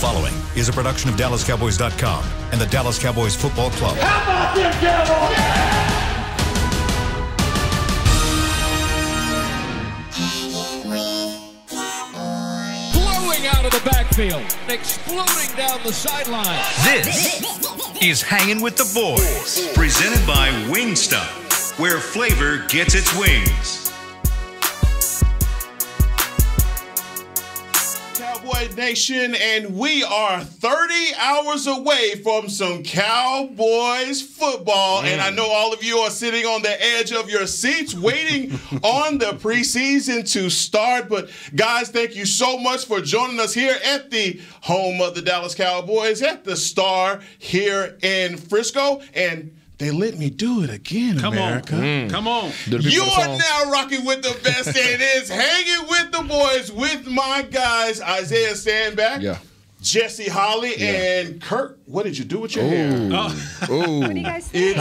following is a production of DallasCowboys.com and the Dallas Cowboys Football Club. How about them Cowboys? Blowing out of the backfield, exploding down the sideline. This is Hangin' with the Boys, presented by Wingstop, where flavor gets its wings. Cowboy Nation, and we are 30 hours away from some Cowboys football. And I know all of you are sitting on the edge of your seats waiting on the preseason to start. But guys, thank you so much for joining us here at the home of the Dallas Cowboys, at the Star here in Frisco. And they let me do it again, America. Come on. You are now rocking with the best, and it is Hanging with the Boys with my guys, Isaiah Sandback, Jesse Holly, and Kurt. What did you do with your hair? What do you guys think?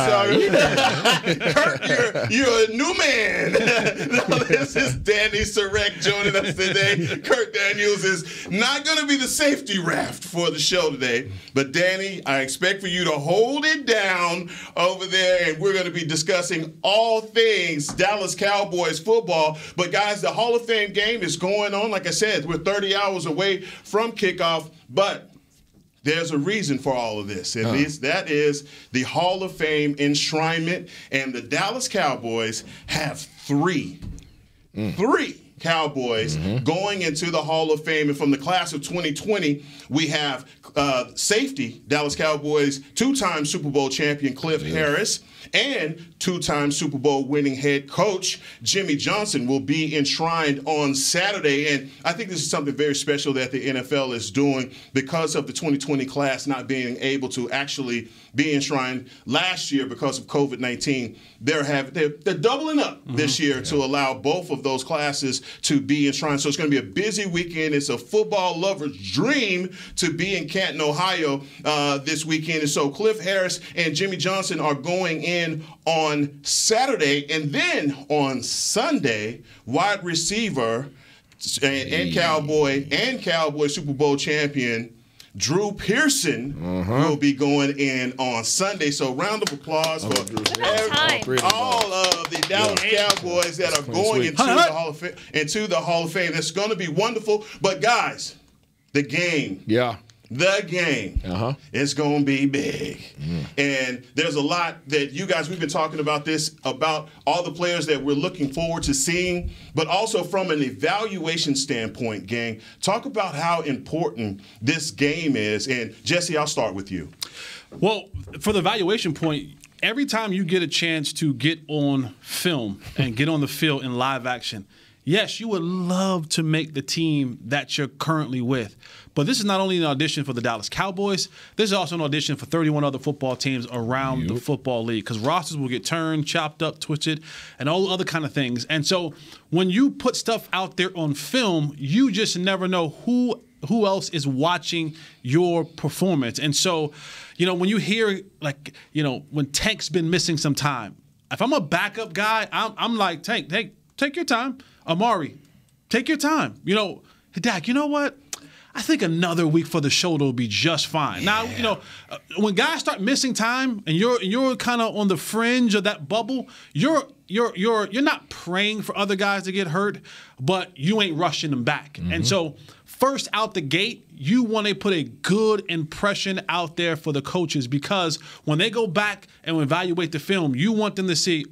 Kurt, you're a new man. No, this is Danny Surek joining us today. Kurt Daniels is not going to be the safety raft for the show today. But Danny, I expect for you to hold it down over there, and we're going to be discussing all things Dallas Cowboys football. But guys, the Hall of Fame game is going on. Like I said, we're 30 hours away from kickoff, but there's a reason for all of this. At least that is the Hall of Fame enshrinement. And the Dallas Cowboys have three Cowboys going into the Hall of Fame. And from the class of 2020, we have safety, Dallas Cowboys, two-time Super Bowl champion Cliff Harris, and two-time Super Bowl winning head coach Jimmy Johnson will be enshrined on Saturday. And I think this is something very special that the NFL is doing because of the 2020 class not being able to actually be enshrined last year because of COVID-19. They're doubling up this year to allow both of those classes to be enshrined. So it's going to be a busy weekend. It's a football lover's dream to be in Canton, Ohio this weekend. And so Cliff Harris and Jimmy Johnson are going in on Saturday. And then on Sunday, wide receiver and Cowboy Super Bowl champion Drew Pearson will be going in on Sunday. So round of applause for all of the Dallas Cowboys that are going into the Hall of Fame. That's going to be wonderful. But guys, the game. The game is going to be big. And there's a lot that you guys, we've been talking about this, about all the players that we're looking forward to seeing, but also from an evaluation standpoint, gang. Talk about how important this game is. And Jesse, I'll start with you. Well, for the evaluation point, every time you get a chance to get on film and get on the field in live action, yes, you would love to make the team that you're currently with. But this is not only an audition for the Dallas Cowboys, this is also an audition for 31 other football teams around the football league, because rosters will get turned, chopped up, twisted, and all other kind of things. And so when you put stuff out there on film, you just never know who else is watching your performance. And so, when you hear, when Tank's been missing some time, if I'm a backup guy, I'm like, Tank, take your time. Amari, take your time. Hey, Dak, you know what? I think another week for the shoulder will be just fine. Now, when guys start missing time and you're kind of on the fringe of that bubble, you're not praying for other guys to get hurt, but you ain't rushing them back. And so first out the gate, you want to put a good impression out there for the coaches, because when they go back and evaluate the film, you want them to see,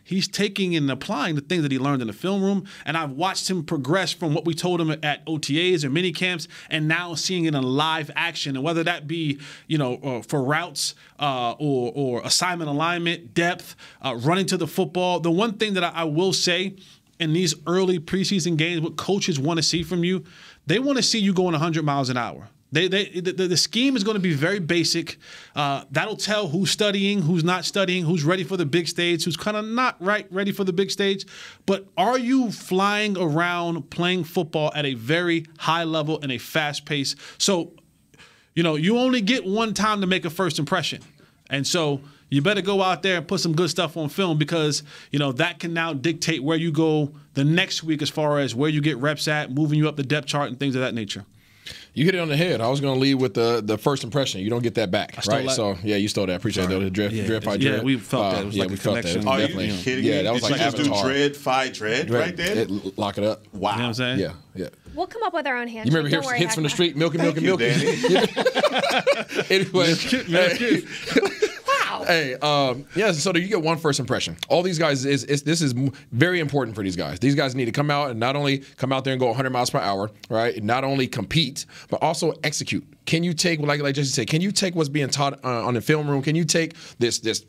he's taking and applying the things that he learned in the film room. And I've watched him progress from what we told him at OTAs or mini camps, and now seeing it in live action. And whether that be, for routes or assignment alignment, depth, running to the football. The one thing that I will say in these early preseason games, what coaches want to see from you, they want to see you going 100 miles an hour. The scheme is going to be very basic. That'll tell who's studying, who's not studying, who's ready for the big stage, who's kind of not ready for the big stage. But are you flying around playing football at a very high level and a fast pace? So, you only get one time to make a first impression. And so you better go out there and put some good stuff on film, because, that can now dictate where you go the next week as far as where you get reps at, moving you up the depth chart and things of that nature. You hit it on the head. I was going to lead with the first impression. You don't get that back, right? That. So, yeah, you stole that. Appreciate that. Dread. We felt that. It was like a connection. Are you kidding me? Yeah, that was Did like you just Avatar. do dread right there? Lock it up. Wow. You know what I'm saying? Yeah. We'll come up with our own handshake. You remember hits from the street, milk. Danny. Anyway. Hey, so you get one first impression. All these guys, this is very important for these guys. These guys need to come out and not only come out there and go 100 miles per hour, right? Not only compete, but also execute. Can you take, like Jesse said, can you take what's being taught on the film room? Can you take this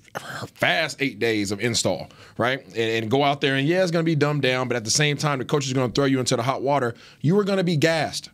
fast 8 days of install, right? And go out there and, it's going to be dumbed down, but at the same time, the coach is going to throw you into the hot water. You are going to be gassed.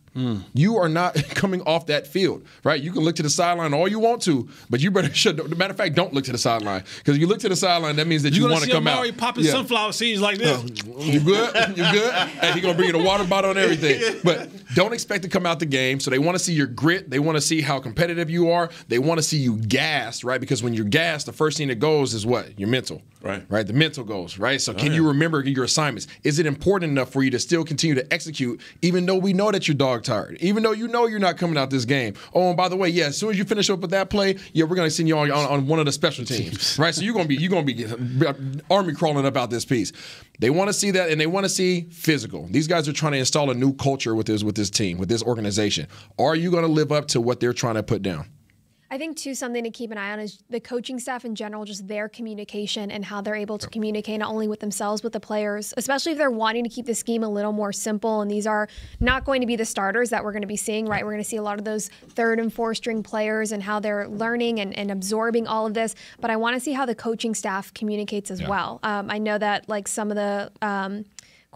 You are not coming off that field, right? You can look to the sideline all you want to, but you better matter of fact, don't look to the sideline, because if you look to the sideline, that means that you want to come out. You're popping sunflower seeds like this. You good? And he's going to bring you the water bottle and everything. But don't expect to come out the game. So they want to see your grit. They want to see how competitive you are. They want to see you gassed, right? Because when you're gassed, the first thing that goes is what? Your mental. Right? The mental goes, right? So can you remember your assignments? Is it important enough for you to still continue to execute, even though we know that you're dog tired, even though you know you're not coming out this game? Oh, and by the way, as soon as you finish up with that play, we're going to send you on one of the special teams, right? So you're going to be army crawling up out this piece. They want to see that, and they want to see physical. These guys are trying to install a new culture with this team, with this organization. Are you going to live up to what they're trying to put down? I think, too, something to keep an eye on is the coaching staff in general, just their communication and how they're able to communicate not only with themselves, but the players, especially if they're wanting to keep the scheme a little more simple. And these are not going to be the starters that we're going to be seeing, right? We're going to see a lot of those third and fourth string players and how they're learning and absorbing all of this. But I want to see how the coaching staff communicates as well. I know that, like, some of the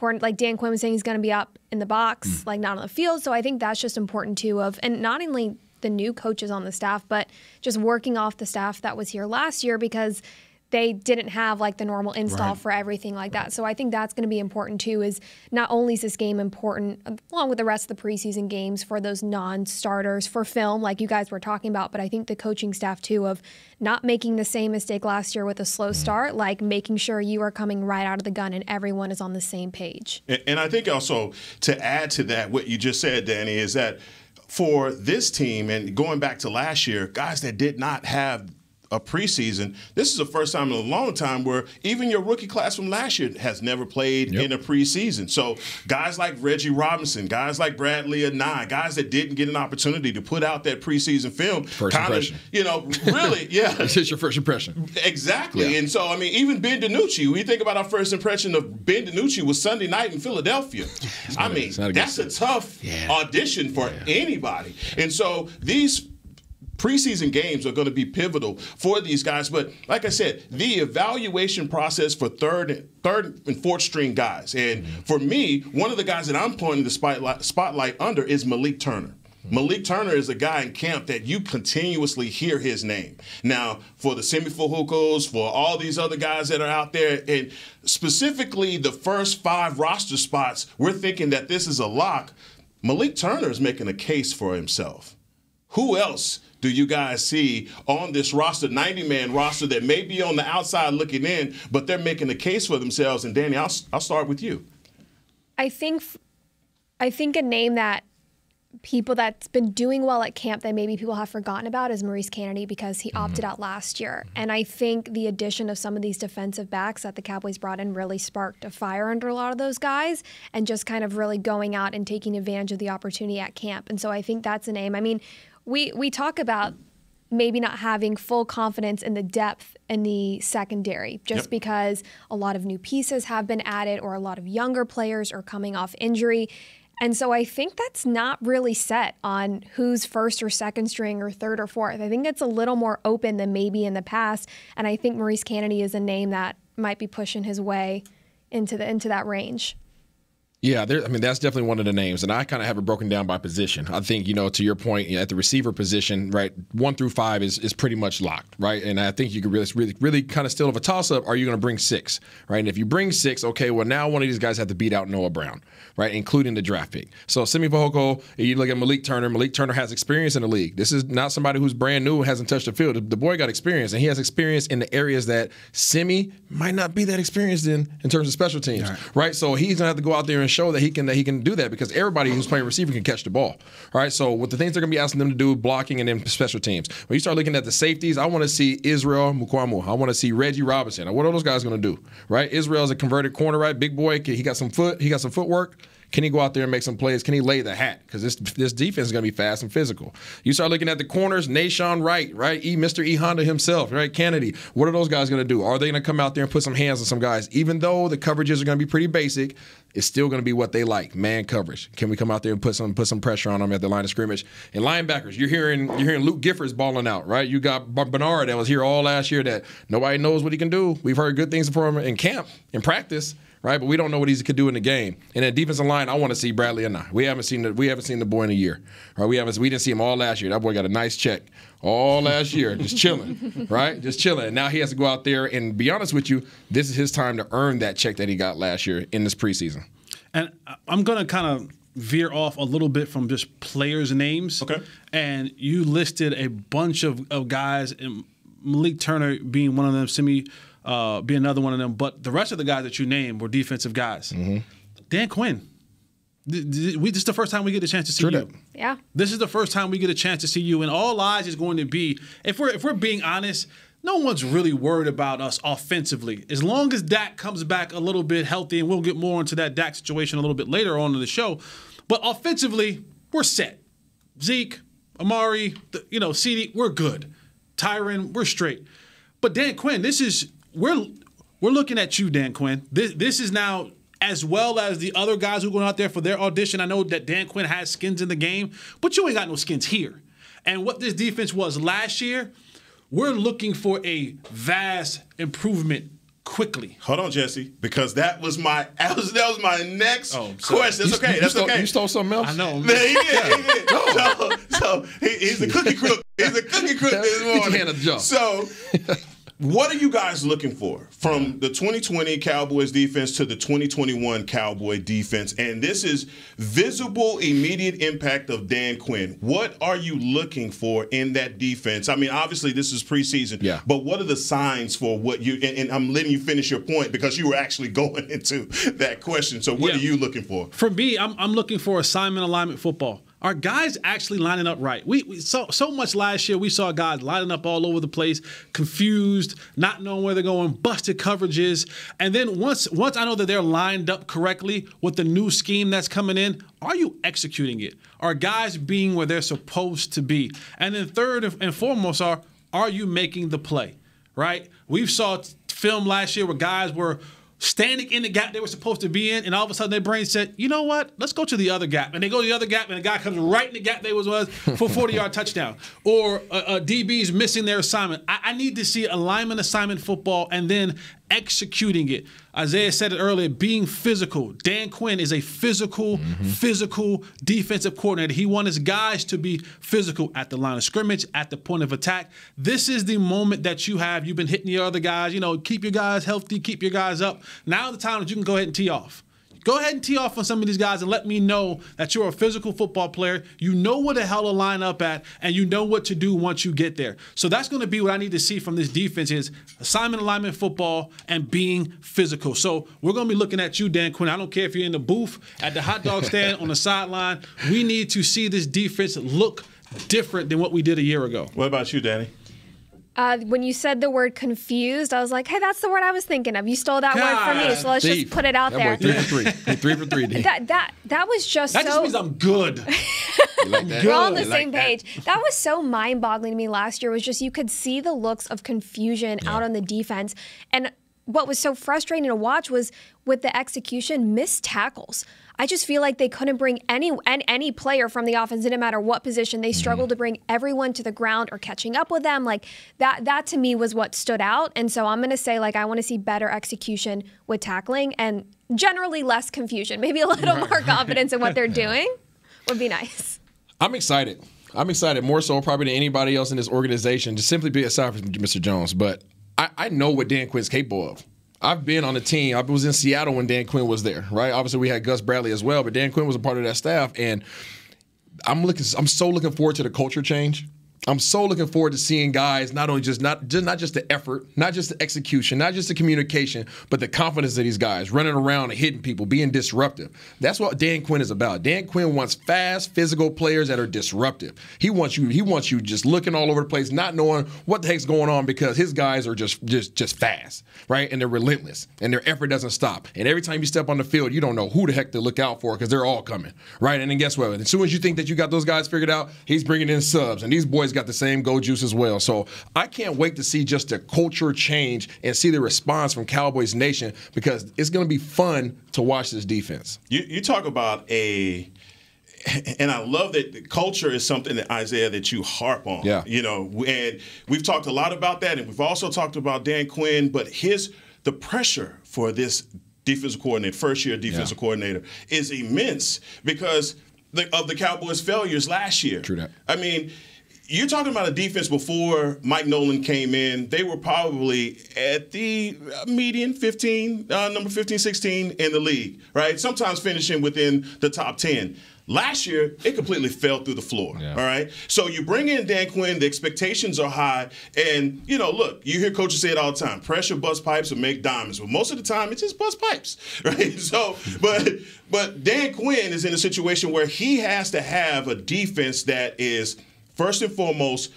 like Dan Quinn was saying, he's going to be up in the box, like not on the field. So I think that's just important, too, and not only the new coaches on the staff, but just working off the staff that was here last year, because they didn't have like the normal install for everything like that. So I think that's going to be important too, is not only is this game important along with the rest of the preseason games for those non-starters for film like you guys were talking about, but I think the coaching staff too of not making the same mistake last year with a slow start, like making sure you are coming right out of the gun and everyone is on the same page. And I think also to add to that, what you just said, Danny, is that for this team, and going back to last year, guys that did not have a preseason, this is the first time in a long time where even your rookie class from last year has never played in a preseason. So guys like Reggie Robinson, guys like Bradley Anai, guys that didn't get an opportunity to put out that preseason film. First impression. Really, It's just your first impression. Exactly. Yeah. And so, I mean, even Ben DiNucci, we think about our first impression of Ben DiNucci was Sunday night in Philadelphia. That's a tough audition for anybody. And so these preseason games are going to be pivotal for these guys. But like I said, the evaluation process for third and fourth string guys. And for me, one of the guys that I'm pointing the spotlight under is Malik Turner. Malik Turner is a guy in camp that you continuously hear his name. Now, for the Semifajucos, for all these other guys that are out there, and specifically the first 5 roster spots, we're thinking that this is a lock. Malik Turner is making a case for himself. Who else do you guys see on this roster, 90-man roster, that may be on the outside looking in, but they're making a case for themselves? And Danny, I'll start with you. I think a name that people that's been doing well at camp that maybe people have forgotten about is Maurice Kennedy, because he opted out last year. And I think the addition of some of these defensive backs that the Cowboys brought in really sparked a fire under a lot of those guys, and just kind of really going out and taking advantage of the opportunity at camp. And so I think that's a name. I mean, we talk about maybe not having full confidence in the depth in the secondary just because a lot of new pieces have been added, or a lot of younger players are coming off injury. And so I think that's not really set on who's first or second string or third or fourth. I think it's a little more open than maybe in the past. And I think Maurice Kennedy is a name that might be pushing his way into that range. Yeah, that's definitely one of the names, and I kind of have it broken down by position. I think, to your point, at the receiver position, right, 1 through 5 is pretty much locked, right? And I think you could really kind of still have a toss-up. Are you going to bring 6, right? And if you bring 6, okay, well, now one of these guys have to beat out Noah Brown, right, including the draft pick. So Semifajuco, you look at Malik Turner. Malik Turner has experience in the league. This is not somebody who's brand new and hasn't touched the field. The boy got experience, and he has experience in the areas that Semi might not be that experienced in terms of special teams, right? So he's going to have to go out there and show that he can do that because everybody who's playing receiver can catch the ball. All right, so with the things they're going to be asking them to do, blocking and then special teams. When you start looking at the safeties, I want to see Israel Mukwamu. I want to see Reggie Robinson. What are those guys going to do? Right, Israel's a converted corner, right? Big boy. He got some footwork. Can he go out there and make some plays? Can he lay the hat? Because this defense is going to be fast and physical. You start looking at the corners, Nashawn Wright, right? Mr. E. Honda himself, right? Kennedy. What are those guys going to do? Are they going to come out there and put some hands on some guys? Even though the coverages are going to be pretty basic, it's still going to be what they like, man coverage. Can we come out there and put some pressure on them at the line of scrimmage? And linebackers, you're hearing Luke Giffords balling out, right? You got Bernard that was here all last year that nobody knows what he can do. We've heard good things from him in camp, in practice. Right, but we don't know what he could do in the game. And then defensive line, I want to see Bradley or not. We haven't seen the boy in a year. Right, we didn't see him all last year. That boy got a nice check all last year, just chilling. Right, just chilling. And now he has to go out there and be honest with you. This is his time to earn that check that he got last year in this preseason. And I'm gonna kind of veer off a little bit from just players' names. Okay. And you listed a bunch of guys, and Malik Turner being one of them, be another one of them. But the rest of the guys that you named were defensive guys. Mm-hmm. Dan Quinn. This is the first time we get a chance to see you. Yeah. This is the first time we get a chance to see you. And all eyes is going to be, if we're being honest, no one's really worried about us offensively. As long as Dak comes back a little bit healthy, and we'll get more into that Dak situation a little bit later on in the show. But offensively, we're set. Zeke, Amari, CD, we're good. Tyron, we're straight. But Dan Quinn, we're looking at you, Dan Quinn. This is now, as well as the other guys who are going out there for their audition. I know that Dan Quinn has skins in the game, but you ain't got no skins here. And what this defense was last year, we're looking for a vast improvement quickly. Hold on, Jesse, because that was my next question. That's okay. That's okay. You stole something else? I know. Man, he did. So he's a cookie crook. He's a cookie crook this morning. So what are you guys looking for from the 2020 Cowboys defense to the 2021 Cowboy defense? And this is visible, immediate impact of Dan Quinn. What are you looking for in that defense? I mean, obviously this is preseason, but what are the signs for what you, and I'm letting you finish your point because you were actually going into that question. So what are you looking for? For me, I'm looking for assignment alignment football. Are guys actually lining up right? We saw so much last year. We saw guys lining up all over the place, confused, not knowing where they're going, busted coverages. And then once I know that they're lined up correctly with the new scheme that's coming in, are you executing it? Are guys being where they're supposed to be? And then third and foremost are you making the play, right? We saw film last year where guys were standing in the gap they were supposed to be in, and all of a sudden their brain said, you know what, let's go to the other gap. And they go to the other gap, and the guy comes right in the gap they was for a 40-yard touchdown. Or DB's missing their assignment. I need to see alignment assignment football and then executing it. Isaiah said it earlier, being physical. Dan Quinn is a physical defensive coordinator. He wants his guys to be physical at the line of scrimmage, at the point of attack. This is the moment that you've been hitting your other guys, keep your guys healthy, keep your guys up. Now the time that you can go ahead and tee off. Go ahead and tee off on some of these guys and let me know that you're a physical football player. You know where the hell to line up at, and you know what to do once you get there. So that's going to be what I need to see from this defense is assignment alignment football and being physical. So we're going to be looking at you, Dan Quinn. I don't care if you're in the booth, at the hot dog stand, on the sideline. We need to see this defense look different than what we did a year ago. What about you, Danny? When you said the word confused, I was like, hey, that's the word I was thinking of. You stole that word from me, so let's just put it out there. Boy, 3 for 3. He's 3 for 3. That was just that just means I'm good. You like that? We're all on the same page. That was so mind-boggling to me last year. Was just you could see the looks of confusion out on the defense. And what was so frustrating to watch was with the execution, missed tackles. I just feel like they couldn't bring any player from the offense, didn't matter what position. They struggled to bring everyone to the ground or catching up with them. Like that to me was what stood out. And so I'm going to say, I want to see better execution with tackling and generally less confusion. Maybe a little more confidence in what they're doing would be nice. I'm excited more so probably than anybody else in this organization, just simply be aside from Mr. Jones. But I know what Dan Quinn's capable of. I've been on the team. I was in Seattle when Dan Quinn was there, right? Obviously, we had Gus Bradley as well, but Dan Quinn was a part of that staff. And I'm so looking forward to the culture change I'm so looking forward to seeing guys not just the effort, not just the execution, not just the communication, but the confidence of these guys running around and hitting people, being disruptive. That's what Dan Quinn is about. Dan Quinn wants fast, physical players that are disruptive. He wants you just looking all over the place, not knowing what the heck's going on because his guys are just fast, right? And they're relentless, and their effort doesn't stop. And every time you step on the field, you don't know who the heck to look out for because they're all coming, right? And then guess what? As soon as you think that you got those guys figured out, he's bringing in subs, and these boys got the same go juice as well. So I can't wait to see just the culture change and see the response from Cowboys Nation because it's going to be fun to watch this defense. You talk about and I love that the culture is something that, Isaiah, that you harp on. Yeah. And we've talked a lot about that, and we've also talked about Dan Quinn, but the pressure for this defensive coordinator, first-year defensive coordinator, is immense because of the Cowboys' failures last year. True that. I mean, you're talking about a defense before Mike Nolan came in. They were probably at the median 15, number 15, 16 in the league, right? Sometimes finishing within the top 10. Last year, it completely fell through the floor, all right? So you bring in Dan Quinn, the expectations are high, and, look, you hear coaches say it all the time, pressure bust pipes will make diamonds. But most of the time, it's just bust pipes, right? So, but Dan Quinn is in a situation where he has to have a defense that is – first and foremost,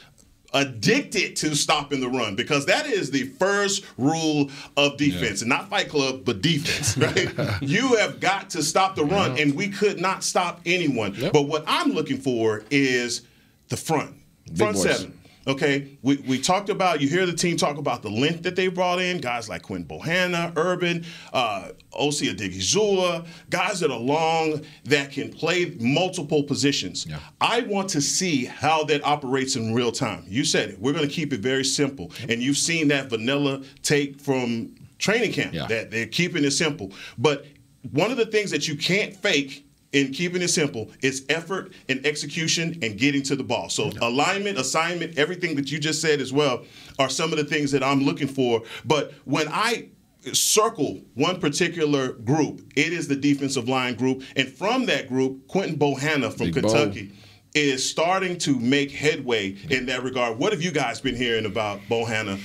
addicted to stopping the run because that is the first rule of defense. And not Fight Club, but defense, right? You have got to stop the run, and we could not stop anyone. But what I'm looking for is the front seven. Okay, we talked about, you hear the team talk about the length that they brought in, guys like Quinn Bohanna, Urban, Osi Odigizula, guys that are long, that can play multiple positions. Yeah. I want to see how that operates in real time. You said it. We're going to keep it very simple. And you've seen that vanilla take from training camp, that they're keeping it simple. But one of the things that you can't fake in keeping it simple, it's effort and execution and getting to the ball. So alignment, assignment, everything that you just said as well are some of the things that I'm looking for. But when I circle one particular group, it is the defensive line group. And from that group, Quentin Bohanna from Kentucky is starting to make headway in that regard. What have you guys been hearing about Bohanna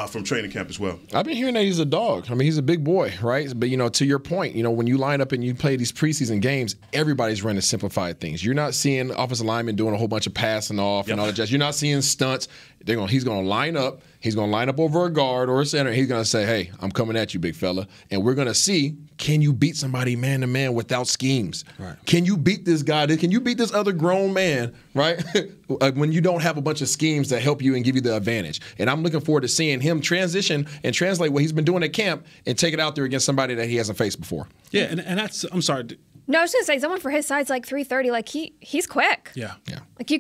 from training camp as well? I've been hearing that he's a dog. I mean, he's a big boy, right? But, to your point, when you line up and you play these preseason games, everybody's running simplified things. You're not seeing offensive linemen doing a whole bunch of passing off and all that jazz. You're not seeing stunts. He's going to line up. He's going to line up over a guard or a center. He's going to say, hey, I'm coming at you, big fella. And we're going to see, can you beat somebody man-to-man without schemes? Right. Can you beat this guy? Can you beat this other grown man, right, when you don't have a bunch of schemes that help you and give you the advantage? And I'm looking forward to seeing him transition and translate what he's been doing at camp and take it out there against somebody that he hasn't faced before. Yeah, and that's – I'm sorry. No, I was going to say, someone for his side's like 330. Like, he's quick. Yeah. Like,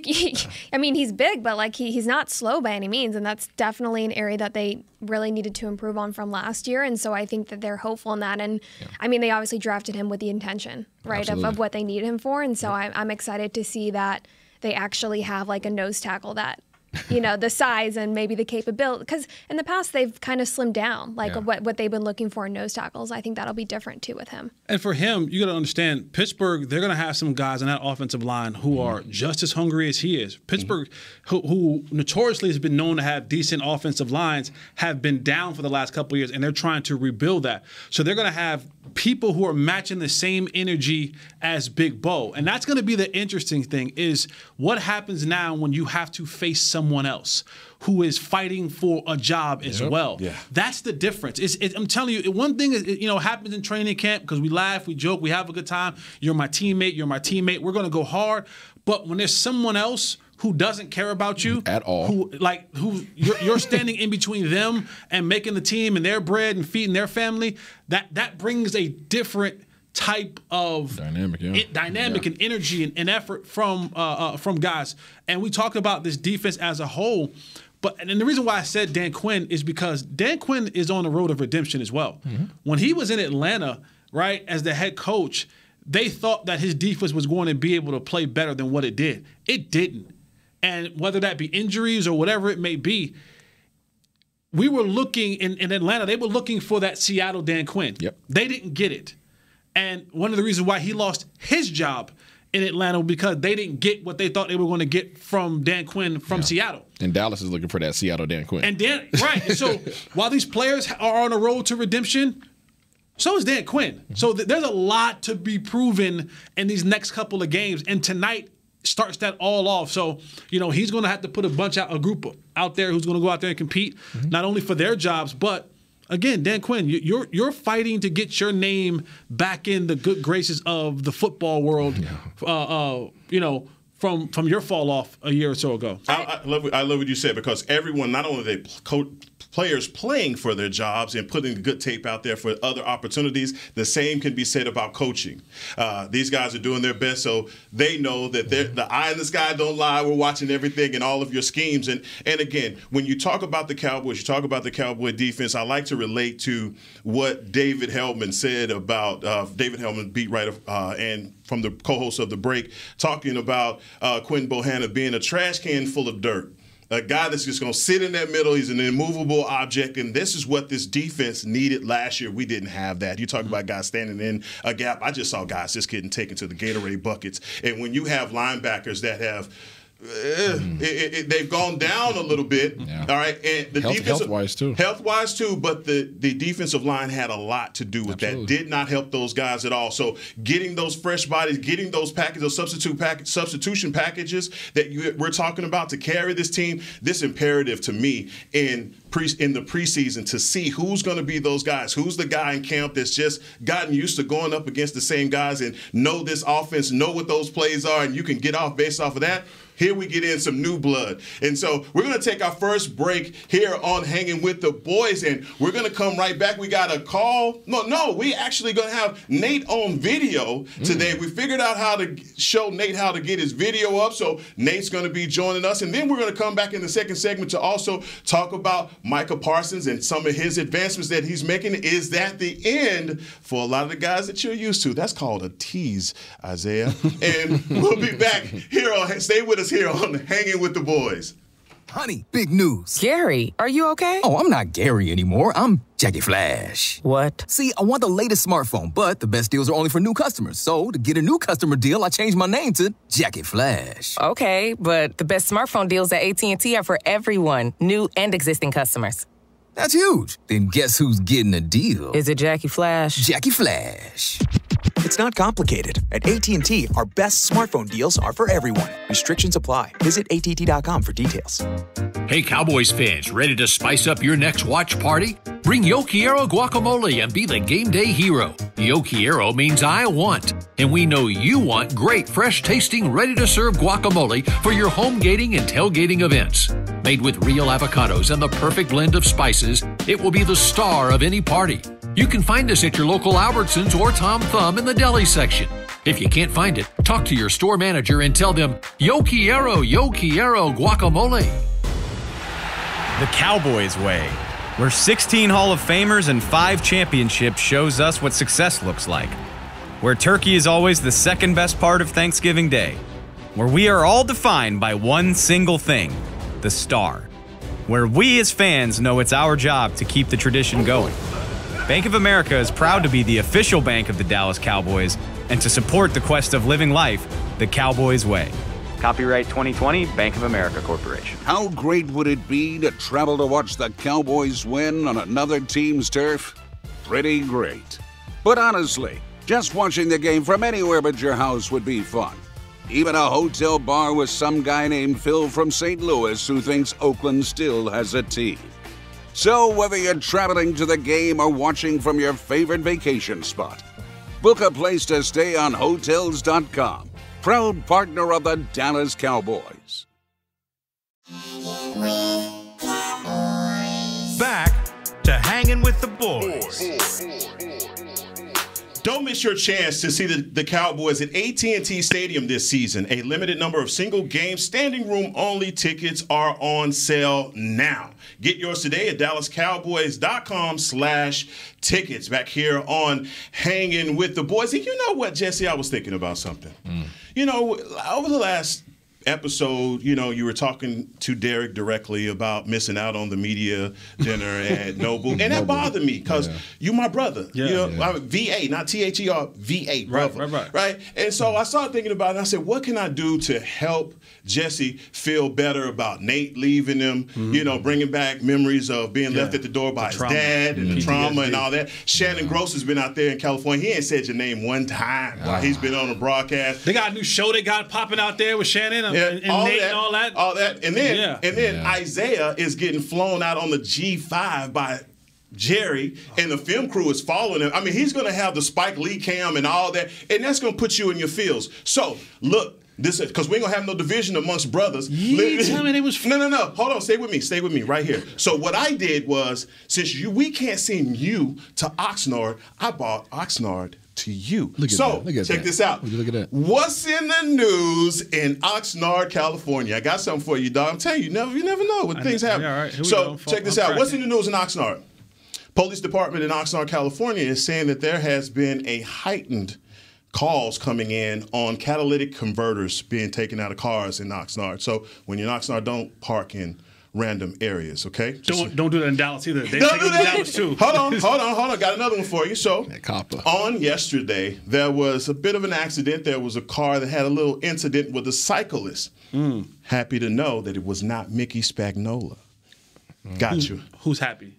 I mean, he's big, but, like, he's not slow by any means, and that's definitely an area that they really needed to improve on from last year, and so I think that they're hopeful in that. And, I mean, they obviously drafted him with the intention, right, of what they needed him for, and so I'm excited to see that they actually have, like, a nose tackle that, the size and maybe the capability. Because in the past, they've kind of slimmed down, like what they've been looking for in nose tackles. I think that'll be different, too, with him. And for him, you got to understand, Pittsburgh, they're going to have some guys on that offensive line who are just as hungry as he is. Pittsburgh, who notoriously has been known to have decent offensive lines, have been down for the last couple of years, and they're trying to rebuild that. So they're going to have people who are matching the same energy as Big Bo. And that's going to be the interesting thing, is what happens now when you have to face someone else who is fighting for a job as well. Yeah. That's the difference. I'm telling you, one thing is, happens in training camp because we laugh, we joke, we have a good time. You're my teammate. We're going to go hard. But when there's someone else who doesn't care about you at all, who you're standing in between them and making the team and their bread and feeding their family, that brings a different type of dynamic and energy and effort from guys. And we talked about this defense as a whole. And the reason why I said Dan Quinn is because Dan Quinn is on the road of redemption as well. Mm-hmm. When he was in Atlanta, right, as the head coach, they thought that his defense was going to be able to play better than what it did. It didn't. And whether that be injuries or whatever it may be, we were looking in Atlanta, they were looking for that Seattle Dan Quinn. Yep. They didn't get it. And one of the reasons why he lost his job in Atlanta because they didn't get what they thought they were going to get from Dan Quinn from Seattle. And Dallas is looking for that Seattle Dan Quinn. And right. So while these players are on a road to redemption, so is Dan Quinn. So there's a lot to be proven in these next couple of games. And tonight starts that all off. So, he's going to have to put a group out there who's going to go out there and compete, not only for their jobs, but again, Dan Quinn, you're fighting to get your name back in the good graces of the football world, from your fall off a year or so ago. I love what you said, because everyone, not only they players playing for their jobs and putting good tape out there for other opportunities, the same can be said about coaching. These guys are doing their best, so they know that the eye in the sky don't lie. We're watching everything and all of your schemes. And again, when you talk about the Cowboys, you talk about the Cowboy defense, I like to relate to what David Hellman said about David Hellman, beat writer, and from the co-host of The Break, talking about Quinn Bohanna being a trash can full of dirt. A guy that's just going to sit in that middle. He's an immovable object, and this is what this defense needed last year. We didn't have that. You talk about guys standing in a gap. I just saw guys just getting taken to the Gatorade buckets. And when you have linebackers that have they've gone down a little bit, all right, and the health-wise too, but the defensive line had a lot to do with that. Did not help those guys at all. So getting those fresh bodies, getting those packages, those substitution packages that we're talking about to carry this team, this imperative to me in the preseason to see who's going to be those guys, who's the guy in camp that's just gotten used to going up against the same guys and know this offense, know what those plays are, and you can get off based off of that. Here we get in some new blood. And so we're going to take our first break here on Hanging with the Boys, and we're going to come right back. We got a call. No, we actually going to have Nate on video today. We figured out how to show Nate how to get his video up, so Nate's going to be joining us. And then we're going to come back in the second segment to also talk about Micah Parsons and some of his advancements that he's making. Is that the end for a lot of the guys that you're used to? That's called a tease, Isaiah. And we'll be back here on, stay with us here on Hanging with the Boys. Honey, big news. Gary, are you okay? Oh, I'm not Gary anymore. I'm Jackie Flash. What? See, I want the latest smartphone, but the best deals are only for new customers. So, to get a new customer deal, I changed my name to Jackie Flash. Okay, but the best smartphone deals at AT&T are for everyone, new and existing customers. That's huge. Then guess who's getting a deal? Is it Jackie Flash? Jackie Flash. It's not complicated. At AT&T, our best smartphone deals are for everyone. Restrictions apply. Visit att.com for details. Hey, Cowboys fans, ready to spice up your next watch party? Bring Yo Quiero guacamole and be the game day hero. Yo Quiero means I want, and we know you want great, fresh-tasting, ready-to-serve guacamole for your home gating and tailgating events. Made with real avocados and the perfect blend of spices, it will be the star of any party. You can find us at your local Albertsons or Tom Thumb in the deli section. If you can't find it, talk to your store manager and tell them, Yo Quiero guacamole. The Cowboys way, where 16 Hall of Famers and 5 championships shows us what success looks like. Where turkey is always the second best part of Thanksgiving Day. Where we are all defined by one single thing, the star. Where we as fans know it's our job to keep the tradition going. Bank of America is proud to be the official bank of the Dallas Cowboys and to support the quest of living life the Cowboys way. Copyright 2020, Bank of America Corporation. How great would it be to travel to watch the Cowboys win on another team's turf? Pretty great. But honestly, just watching the game from anywhere but your house would be fun. Even a hotel bar with some guy named Phil from St. Louis who thinks Oakland still has a team. So whether you're traveling to the game or watching from your favorite vacation spot, book a place to stay on Hotels.com, proud partner of the Dallas Cowboys. Back to Hanging with the Boys. Don't miss your chance to see the Cowboys at AT&T Stadium this season. A limited number of single-game, standing-room-only tickets are on sale now. Get yours today at DallasCowboys.com/tickets. Back here on Hanging with the Boys. And you know what, Jesse? I was thinking about something. You know, over the last episode, you were talking to Derek directly about missing out on the media dinner at Noble, and that bothered me because you my brother. I'm VA, not THER, VA, brother. Right. And so I started thinking about it. And I said, what can I do to help Jesse feel better about Nate leaving him? Bringing back memories of being left at the door by his dad and the trauma and all that. Shannon Gross has been out there in California. He ain't said your name one time while he's been on the broadcast. They got a new show they got popping out there with Shannon and Nate and all that. All that. And then Isaiah is getting flown out on the G5 by Jerry, and the film crew is following him. I mean, he's going to have the Spike Lee cam and all that, and that's going to put you in your feels. So, look, this because we ain't going to have no division amongst brothers. Tell me they was... No. Hold on. Stay with me right here. So what I did was, since we can't send you to Oxnard, I bought Oxnard to you. Check this out. Look at that. What's in the news in Oxnard, California? I got something for you, dog. I'm telling you, you never know when things happen. Yeah, all right. So check this out. What's in the news in Oxnard? Police department in Oxnard, California is saying that there has been a heightened calls coming in on catalytic converters being taken out of cars in Oxnard. So when you're in Oxnard, don't park in random areas, okay? Don't do that in Dallas either. They take them in Dallas too. Hold on. Got another one for you. So on yesterday, there was a bit of an accident. There was a car that had a little incident with a cyclist. Happy to know that it was not Mickey Spagnola. Got you. Who's happy?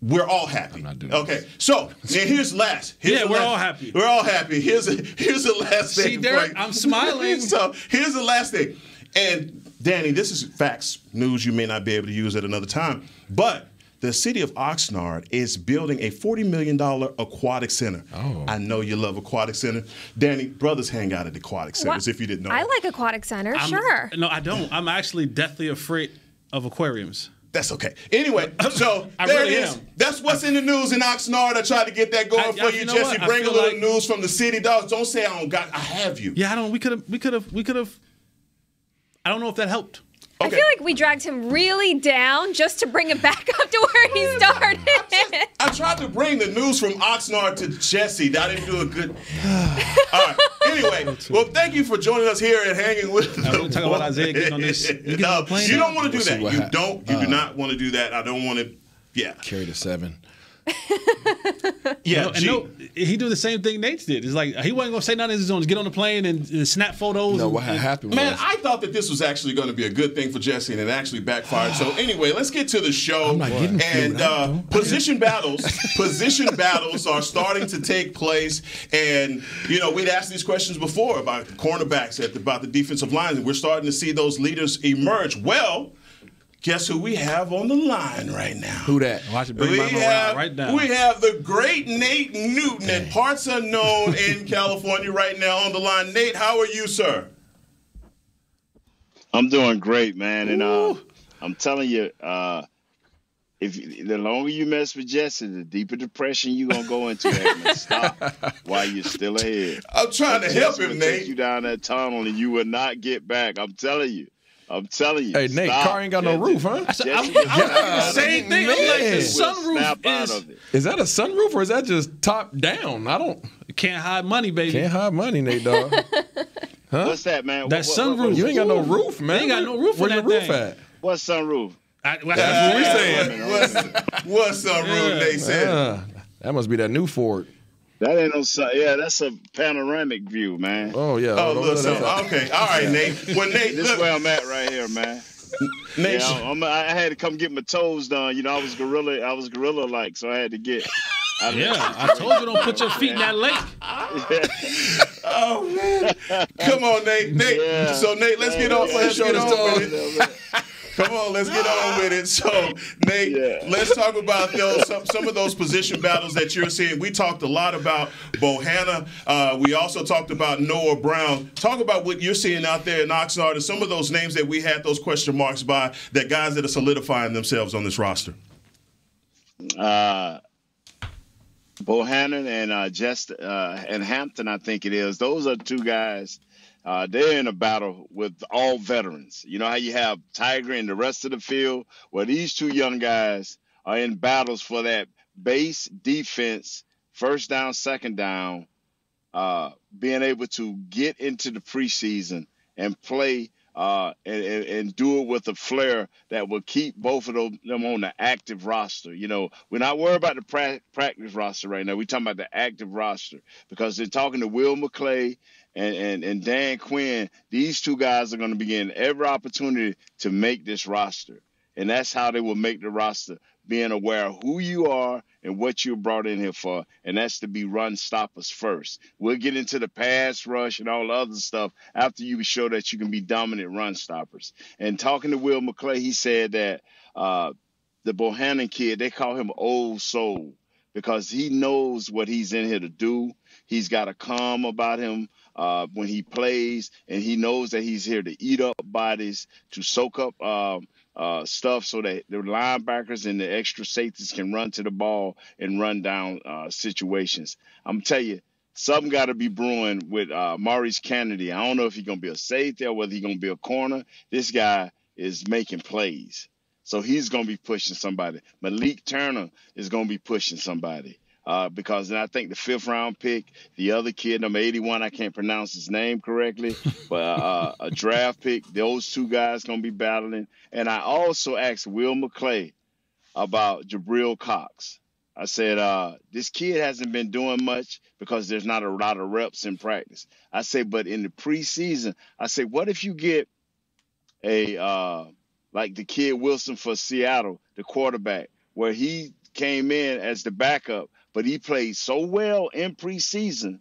We're all happy. Okay, so here's last. We're all happy. We're all happy. Here's the last thing. See, Derek, I'm smiling. So here's the last thing. And Danny, this is facts, news you may not be able to use at another time, but the city of Oxnard is building a $40 million aquatic center. Oh. I know you love aquatic center. Danny, brothers hang out at aquatic centers, if you didn't know. I like aquatic centers, sure. No, I don't. I'm actually deathly afraid of aquariums. That's okay. Anyway, so there it is. That's what's in the news in Oxnard. I tried to get that going for you, Jesse. Bring a little news from the city, dogs. Don't say I don't got. I have you. Yeah, I don't. We could have. I don't know if that helped. Okay. I feel like we dragged him really down just to bring him back up to where he started. I tried to bring the news from Oxnard to Jesse. I didn't do a good. All right. Anyway, well, thank you for joining us here at Hanging with the Boys. Talking about Isaiah getting on this. You don't want to do that. You do not want to do that. I don't want to. Yeah. Carry the 7. Yeah, he do the same thing Nate did. It's like he wasn't gonna say nothing. He's gonna get on the plane and snap photos. No, what happened? Man, I thought that this was actually going to be a good thing for Jesse, and it actually backfired. So anyway, let's get to the show. And position battles are starting to take place. And we'd asked these questions before about cornerbacks, about the defensive lines, and we're starting to see those leaders emerge. Well, guess who we have on the line right now? Who that? Watch it, bring him around right now. We have the great Nate Newton at Parts Unknown in California right now on the line. Nate, how are you, sir? I'm doing great, man. And I'm telling you, the longer you mess with Jesse, the deeper depression you're going to go into. Stop while you're still ahead. I'm trying to help him, Nate. Take you down that tunnel and you will not get back. I'm telling you. Hey, Nate, car ain't got no roof, huh? I was thinking the same thing. I'm like, the sunroof is that a sunroof or is that just top down? You can't hide money, baby. Can't hide money, Nate, dog. Huh? What's that, man? That sunroof. You ain't got no roof, man. You ain't got no roof. Where's your roof at? What sunroof? That's what we saying. What sunroof, Nate said? That must be that new Ford. That ain't no sun. Yeah, that's a panoramic view, man. Oh, yeah. Oh, look, okay. All right, Nate. Well, Nate, this is where I'm at right here, man. Nate, I had to come get my toes done. I was gorilla-like, so I had to get. I told you don't put your feet in that lake. Oh, man. Come on, Nate. Yeah. So, Nate, let's get on with it. Come on, let's get on with it. So, Nate, let's talk about some of those position battles that you're seeing. We talked a lot about Bohanna. We also talked about Noah Brown. Talk about what you're seeing out there in Oxnard and some of those names that we had those question marks by, that guys that are solidifying themselves on this roster. Bohannon and Hampton, I think it is. Those are two guys. They're in a battle with all veterans. You know how you have Tiger and the rest of the field? Well, these two young guys are in battles for that base defense, first down, second down, being able to get into the preseason and play and do it with a flair that will keep both of them on the active roster. You know, we're not worried about the practice roster right now. We're talking about the active roster because they're talking to Will McClay and Dan Quinn. These two guys are going to be getting every opportunity to make this roster. And that's how they will make the roster, being aware of who you are and what you're brought in here for, and that's to be run stoppers first. We'll get into the pass rush and all the other stuff after you show that you can be dominant run stoppers. And talking to Will McClay, he said that the Bohannon kid, they call him Old Soul because he knows what he's in here to do. He's got a calm about him when he plays, and he knows that he's here to eat up bodies, to soak up stuff so that the linebackers and the extra safeties can run to the ball and run down situations. I'm telling you, something got to be brewing with Maurice Kennedy. I don't know if he's going to be a safety or whether he's going to be a corner. This guy is making plays. So he's going to be pushing somebody. Malik Turner is going to be pushing somebody. Because I think the 5th round pick, the other kid, number 81, I can't pronounce his name correctly, but a draft pick, those two guys going to be battling. And I also asked Will McClay about Jabril Cox. I said, this kid hasn't been doing much because there's not a lot of reps in practice. I said, but in the preseason, I said, what if you get like the kid Wilson for Seattle, the quarterback, where he came in as the backup, but he played so well in preseason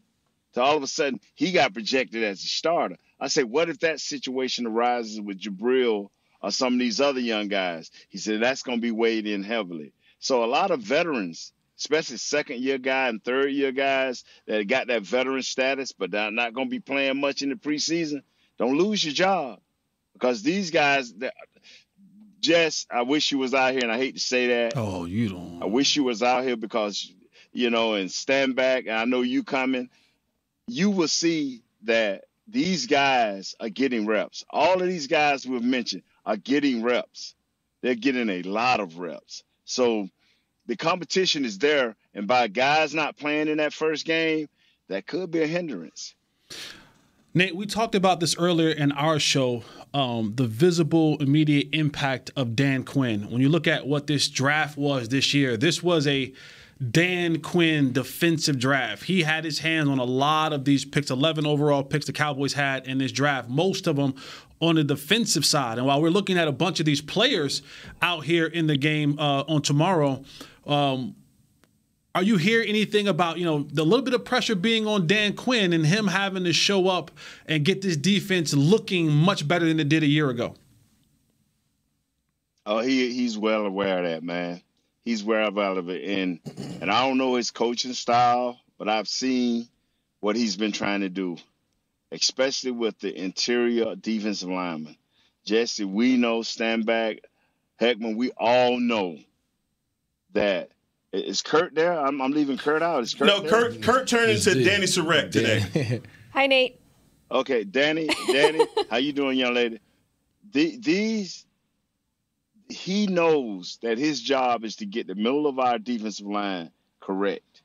that all of a sudden he got projected as a starter. I say, what if that situation arises with Jabril or some of these other young guys? He said, that's going to be weighed in heavily. So a lot of veterans, especially second-year guys and third-year guys that got that veteran status but they're not going to be playing much in the preseason, don't lose your job. Because these guys, Jess, I wish you was out here, and I hate to say that. Oh, you don't. I wish you was out here because, you know, and stand back, and I know you coming. You will see that these guys are getting reps. All of these guys we've mentioned are getting reps. They're getting a lot of reps. So the competition is there, and by guys not playing in that first game, that could be a hindrance. Nate, we talked about this earlier in our show, the visible immediate impact of Dan Quinn. When you look at what this draft was this year, this was a Dan Quinn defensive draft. He had his hands on a lot of these picks, 11 overall picks the Cowboys had in this draft, most of them on the defensive side. And while we're looking at a bunch of these players out here in the game on tomorrow, are you hearing anything about, you know, the little bit of pressure being on Dan Quinn and him having to show up and get this defense looking much better than it did a year ago? Oh, he's well aware of that, man. He's well aware of it. And I don't know his coaching style, but I've seen what he's been trying to do, especially with the interior defensive lineman. Jesse, we know, stand back. Heckman, we all know that. Is Kurt there? I'm leaving Kurt out. Is Kurt no, there? Kurt turned into Danny Surek today. Hi, Nate. Okay, Danny, how you doing, young lady? He knows that his job is to get the middle of our defensive line correct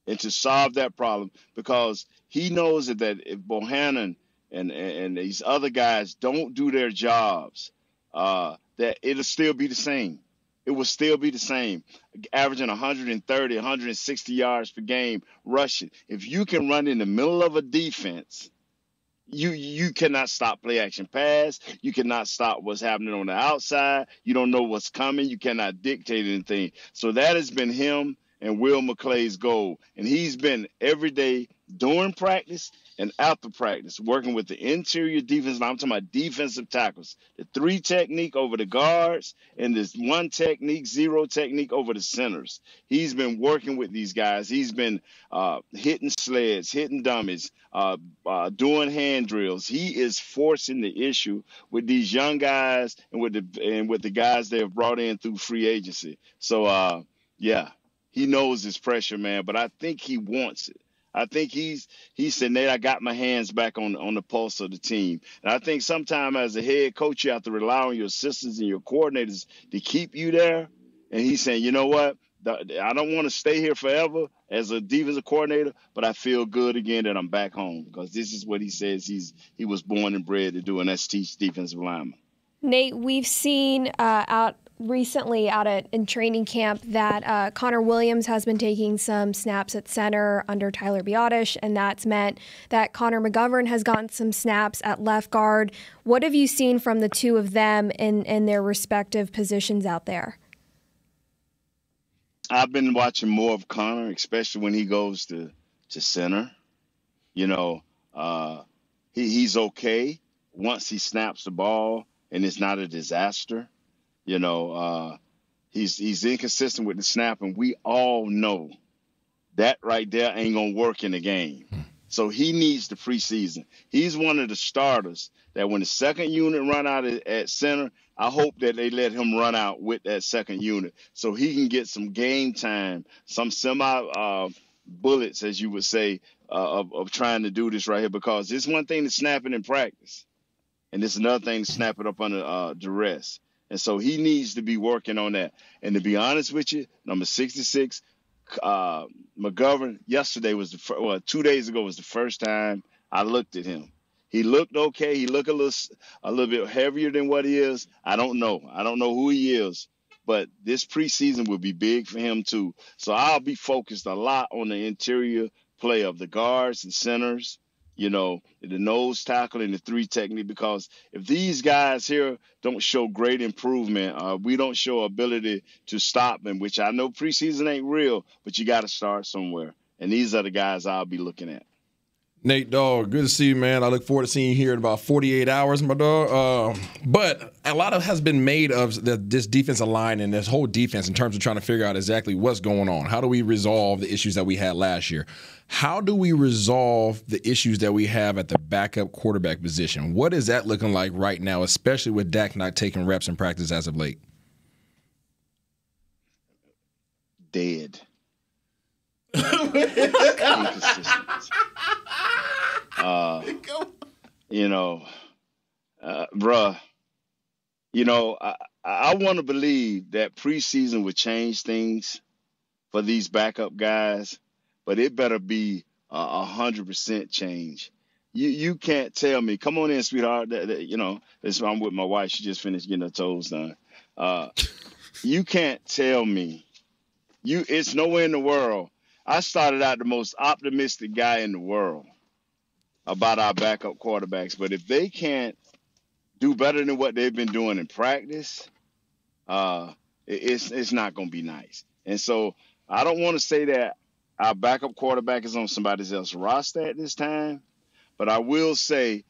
and to solve that problem, because he knows that if Bohannon and these other guys don't do their jobs, that it'll still be the same. It will still be the same, averaging 130, 160 yards per game rushing. If you can run in the middle of a defense, you cannot stop play action pass. You cannot stop what's happening on the outside. You don't know what's coming. You cannot dictate anything. So that has been him and Will McClay's goal. And he's been every day during practice and after practice working with the interior defense. I'm talking about defensive tackles, the 3 technique over the guards and this 1 technique, 0 technique over the centers. He's been working with these guys. He's been hitting sleds, hitting dummies, doing hand drills. He is forcing the issue with these young guys and with the guys they have brought in through free agency. So, yeah, he knows his pressure, man, but I think he wants it. I think he said, Nate, I got my hands back on the pulse of the team. And I think sometimes as a head coach, you have to rely on your assistants and your coordinators to keep you there. And he's saying, you know what? I don't want to stay here forever as a defensive coordinator, but I feel good again that I'm back home because this is what he says he was born and bred to do, and that's teach defensive linemen. Nate, we've seen recently in training camp that Connor Williams has been taking some snaps at center under Tyler Biadasz, and that's meant that Connor McGovern has gotten some snaps at left guard. What have you seen from the two of them in their respective positions out there? I've been watching more of Connor, especially when he goes to center. You know, he's okay once he snaps the ball and it's not a disaster. You know, he's inconsistent with the snap, and we all know that right there ain't going to work in the game. So he needs the preseason. He's one of the starters that when the second unit run out at center, I hope that they let him run out with that second unit so he can get some game time, some bullets, as you would say, of trying to do this right here, because it's one thing to snap it in practice, and it's another thing to snap it up under duress. And so he needs to be working on that. And to be honest with you, number 66, McGovern, yesterday was 2 days ago was the first time I looked at him. He looked okay. He looked a little bit heavier than what he is. I don't know. I don't know who he is. But this preseason will be big for him too. So I'll be focused a lot on the interior play of the guards and centers, you know, the nose tackle and the three technique, because if these guys here don't show great improvement, we don't show ability to stop them, which I know preseason ain't real, but you got to start somewhere. And these are the guys I'll be looking at. Nate, dog, good to see you, man. I look forward to seeing you here in about 48 hours, my dog. But a lot has been made of this defensive line and this whole defense in terms of trying to figure out exactly what's going on. How do we resolve the issues that we had last year? How do we resolve the issues that we have at the backup quarterback position? What is that looking like right now, especially with Dak not taking reps in practice as of late? Dead. You know, bruh, you know, I want to believe that preseason would change things for these backup guys, but it better be 100% change. You can't tell me, come on in, sweetheart, that you know, I'm with my wife. She just finished getting her toes done. You can't tell me. It's nowhere in the world. I started out the most optimistic guy in the world about our backup quarterbacks, but if they can't do better than what they've been doing in practice, it's not going to be nice. And so I don't want to say that our backup quarterback is on somebody else's roster at this time, but I will say,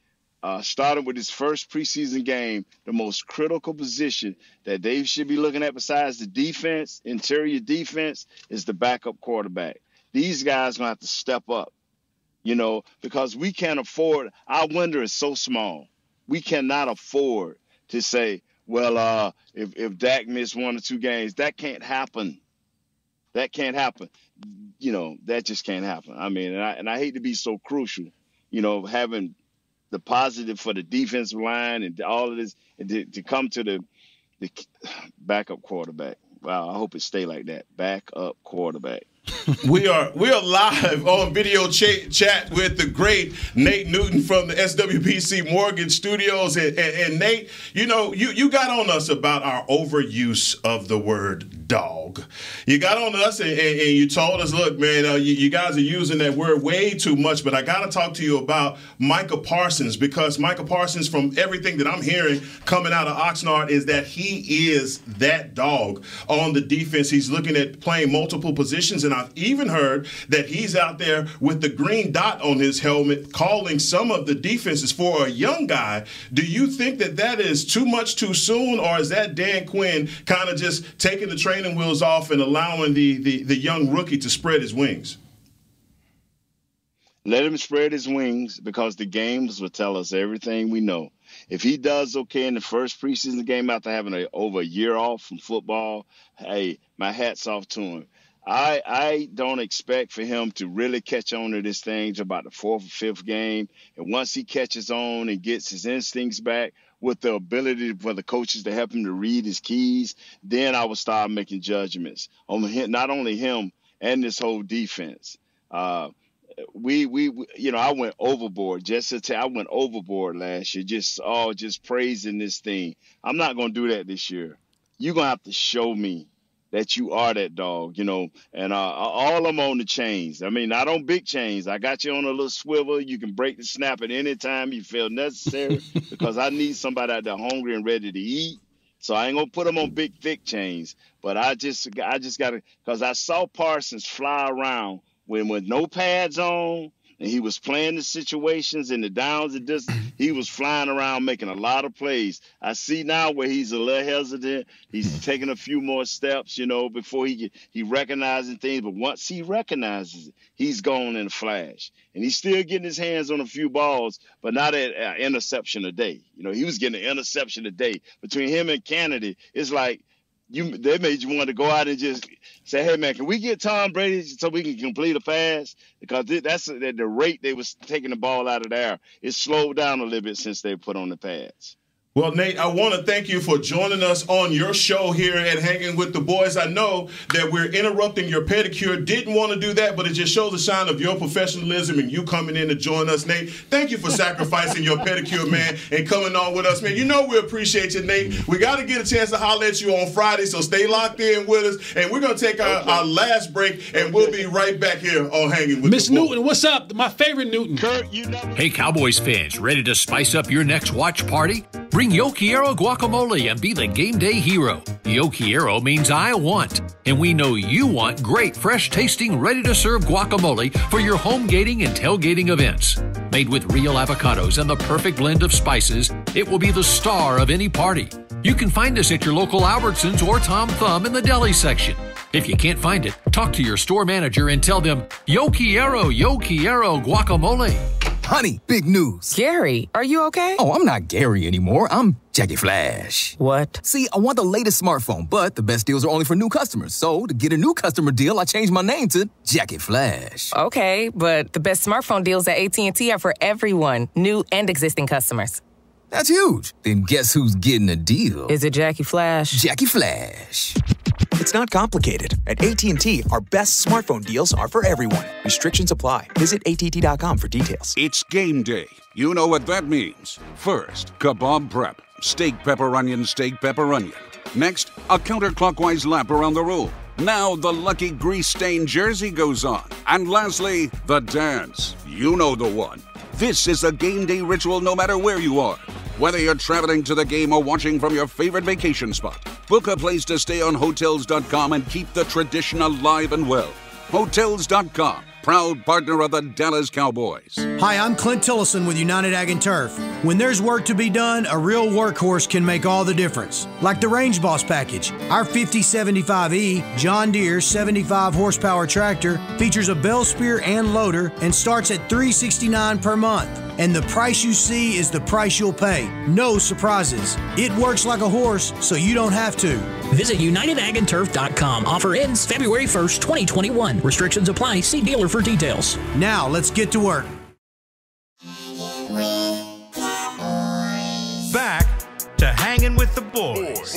starting with his first preseason game, the most critical position that they should be looking at besides the defense, interior defense, is the backup quarterback. These guys are going to have to step up, you know, because we can't afford – our window is so small. We cannot afford to say, well, if Dak missed 1 or 2 games, that can't happen. That can't happen. You know, that just can't happen. I mean, and I hate to be so crucial, you know, having the positive for the defensive line and all of this, and to come to the backup quarterback. Wow, I hope it stay like that. Backup quarterback. We are live on video chat with the great Nate Newton from the SWBC Mortgage Studios. And Nate, you know, you got on us about our overuse of the word dog. You got on us and you told us, look, man, you guys are using that word way too much. But I got to talk to you about Micah Parsons, because Micah Parsons, from everything that I'm hearing coming out of Oxnard, is that he is that dog on the defense. He's looking at playing multiple positions, and I've even heard that he's out there with the green dot on his helmet calling some of the defenses for a young guy. Do you think that is too much too soon, or is that Dan Quinn kind of just taking the training wheels off and allowing the young rookie to spread his wings? Let him spread his wings, because the games will tell us everything we know. If he does okay in the first preseason game after having over a year off from football, hey, my hat's off to him. I don't expect for him to really catch on to this thing to about the 4th or 5th game. And once he catches on and gets his instincts back with the ability for the coaches to help him to read his keys, then I will start making judgments on him, not only him and this whole defense. I went overboard. I went overboard last year, just praising this thing. I'm not going to do that this year. You're going to have to show me that you are that dog, and all of them on the chains. I mean, not on big chains. I got you on a little swivel. You can break the snap at any time you feel necessary because I need somebody out there hungry and ready to eat. So I ain't going to put them on big, thick chains. But I just got to, because I saw Parsons fly around with no pads on, and he was playing the situations and the downs and distance. He was flying around making a lot of plays. I see now where he's a little hesitant. He's taking a few more steps, before he recognizing things. But once he recognizes it, he's gone in a flash. And he's still getting his hands on a few balls, but not an interception a day. He was getting an interception a day. Between him and Kennedy, it's like, they made you want to go out and just say, hey, man, can we get Tom Brady so we can complete a pass? Because that's the rate they was taking the ball out of the air. It's slowed down a little bit since they put on the pads. Well, Nate, I want to thank you for joining us on your show here at Hanging with the Boys. I know that we're interrupting your pedicure. Didn't want to do that, but it just shows a sign of your professionalism and you coming in to join us, Nate. Thank you for sacrificing your pedicure, man, and coming on with us, man. We appreciate you, Nate. We got to get a chance to holler at you on Friday, so stay locked in with us. And we're going to take our last break, and we'll be right back here on Hanging with the Boys. Miss Newton, what's up? My favorite Newton. Kurt, Hey, Cowboys fans, ready to spice up your next watch party? Bring Yo Quiero guacamole and be the game day hero. Yo Quiero means I want, and we know you want great, fresh-tasting, ready-to-serve guacamole for your home gating and tailgating events. Made with real avocados and the perfect blend of spices, it will be the star of any party. You can find us at your local Albertsons or Tom Thumb in the deli section. If you can't find it, talk to your store manager and tell them, Yo Quiero guacamole. Honey, big news. Gary, are you okay? Oh, I'm not Gary anymore. I'm Jackie Flash. What? See, I want the latest smartphone, but the best deals are only for new customers. So, to get a new customer deal, I changed my name to Jackie Flash. Okay, but the best smartphone deals at AT&T are for everyone, new and existing customers. That's huge. Then guess who's getting a deal? Is it Jackie Flash? Jackie Flash. It's not complicated. At AT&T, our best smartphone deals are for everyone. Restrictions apply. Visit att.com for details. It's game day. You know what that means. First, kebab prep. Steak, pepper, onion, steak, pepper, onion. Next, a counterclockwise lap around the room. Now the lucky grease-stained jersey goes on. And lastly, the dance. You know the one. This is a game day ritual no matter where you are. Whether you're traveling to the game or watching from your favorite vacation spot, book a place to stay on Hotels.com and keep the tradition alive and well. Hotels.com, proud partner of the Dallas Cowboys. Hi, I'm Clint Tillison with United Ag and Turf. When there's work to be done, a real workhorse can make all the difference. Like the Range Boss package. Our 5075E John Deere 75 horsepower tractor features a bell spear and loader and starts at $369 per month. And the price you see is the price you'll pay. No surprises. It works like a horse, so you don't have to. Visit UnitedAgAndTurf.com. Offer ends February 1st, 2021. Restrictions apply. See dealer for details. Now, let's get to work. Back to Hanging with the Boys.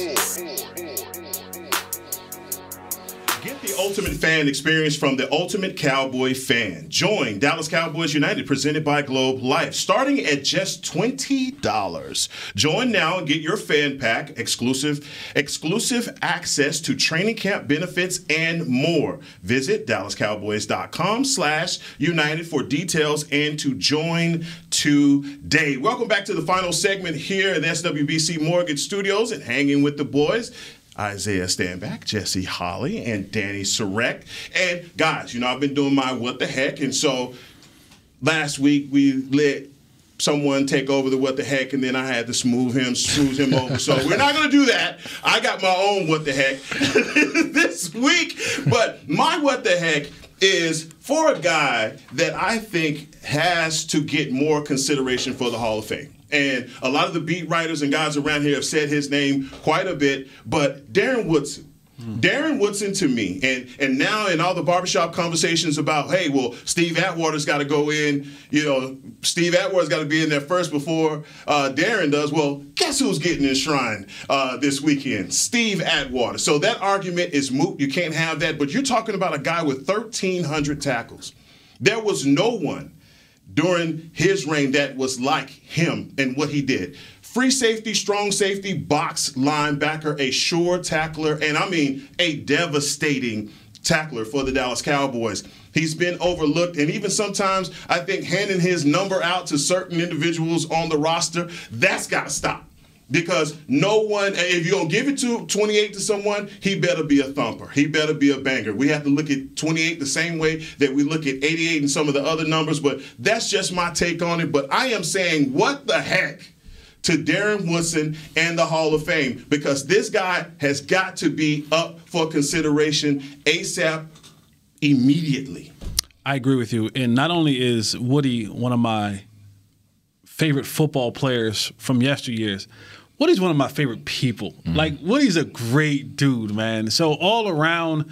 Get the ultimate fan experience from the ultimate Cowboy fan. Join Dallas Cowboys United, presented by Globe Life, starting at just $20. Join now and get your fan pack, exclusive access to training camp benefits, and more. Visit DallasCowboys.com/United for details and to join today. Welcome back to the final segment here at SWBC Mortgage Studios and Hanging with the Boys. Isaiah Stanback, Jesse Holly, and Danny Surek. And guys, I've been doing my what the heck, and so last week we let someone take over the what the heck, and then I had to smooth him over. So we're not going to do that. I got my own what the heck this week. But my what the heck is for a guy that I think has to get more consideration for the Hall of Fame. And a lot of the beat writers and guys around here have said his name quite a bit, but Darren Woodson. Darren Woodson to me, and now in all the barbershop conversations about, hey, well, Steve Atwater's got to go in, Steve Atwater's got to be in there first before Darren does. Well, guess who's getting enshrined this weekend? Steve Atwater. So that argument is moot. You can't have that. But you're talking about a guy with 1,300 tackles. There was no one during his reign that was like him and what he did. Free safety, strong safety, box linebacker, a sure tackler, and I mean a devastating tackler for the Dallas Cowboys. He's been overlooked, and even sometimes I think handing his number out to certain individuals on the roster, that's got to stop. Because no one, if you're going to give it to 28 to someone, he better be a thumper. He better be a banger. We have to look at 28 the same way that we look at 88 and some of the other numbers, but that's just my take on it. But I am saying, what the heck to Darren Woodson and the Hall of Fame, because this guy has got to be up for consideration ASAP, immediately. I agree with you. And not only is Woody one of my favorite football players from yesteryears, Woody's one of my favorite people. Like, Woody's a great dude, man. So all around,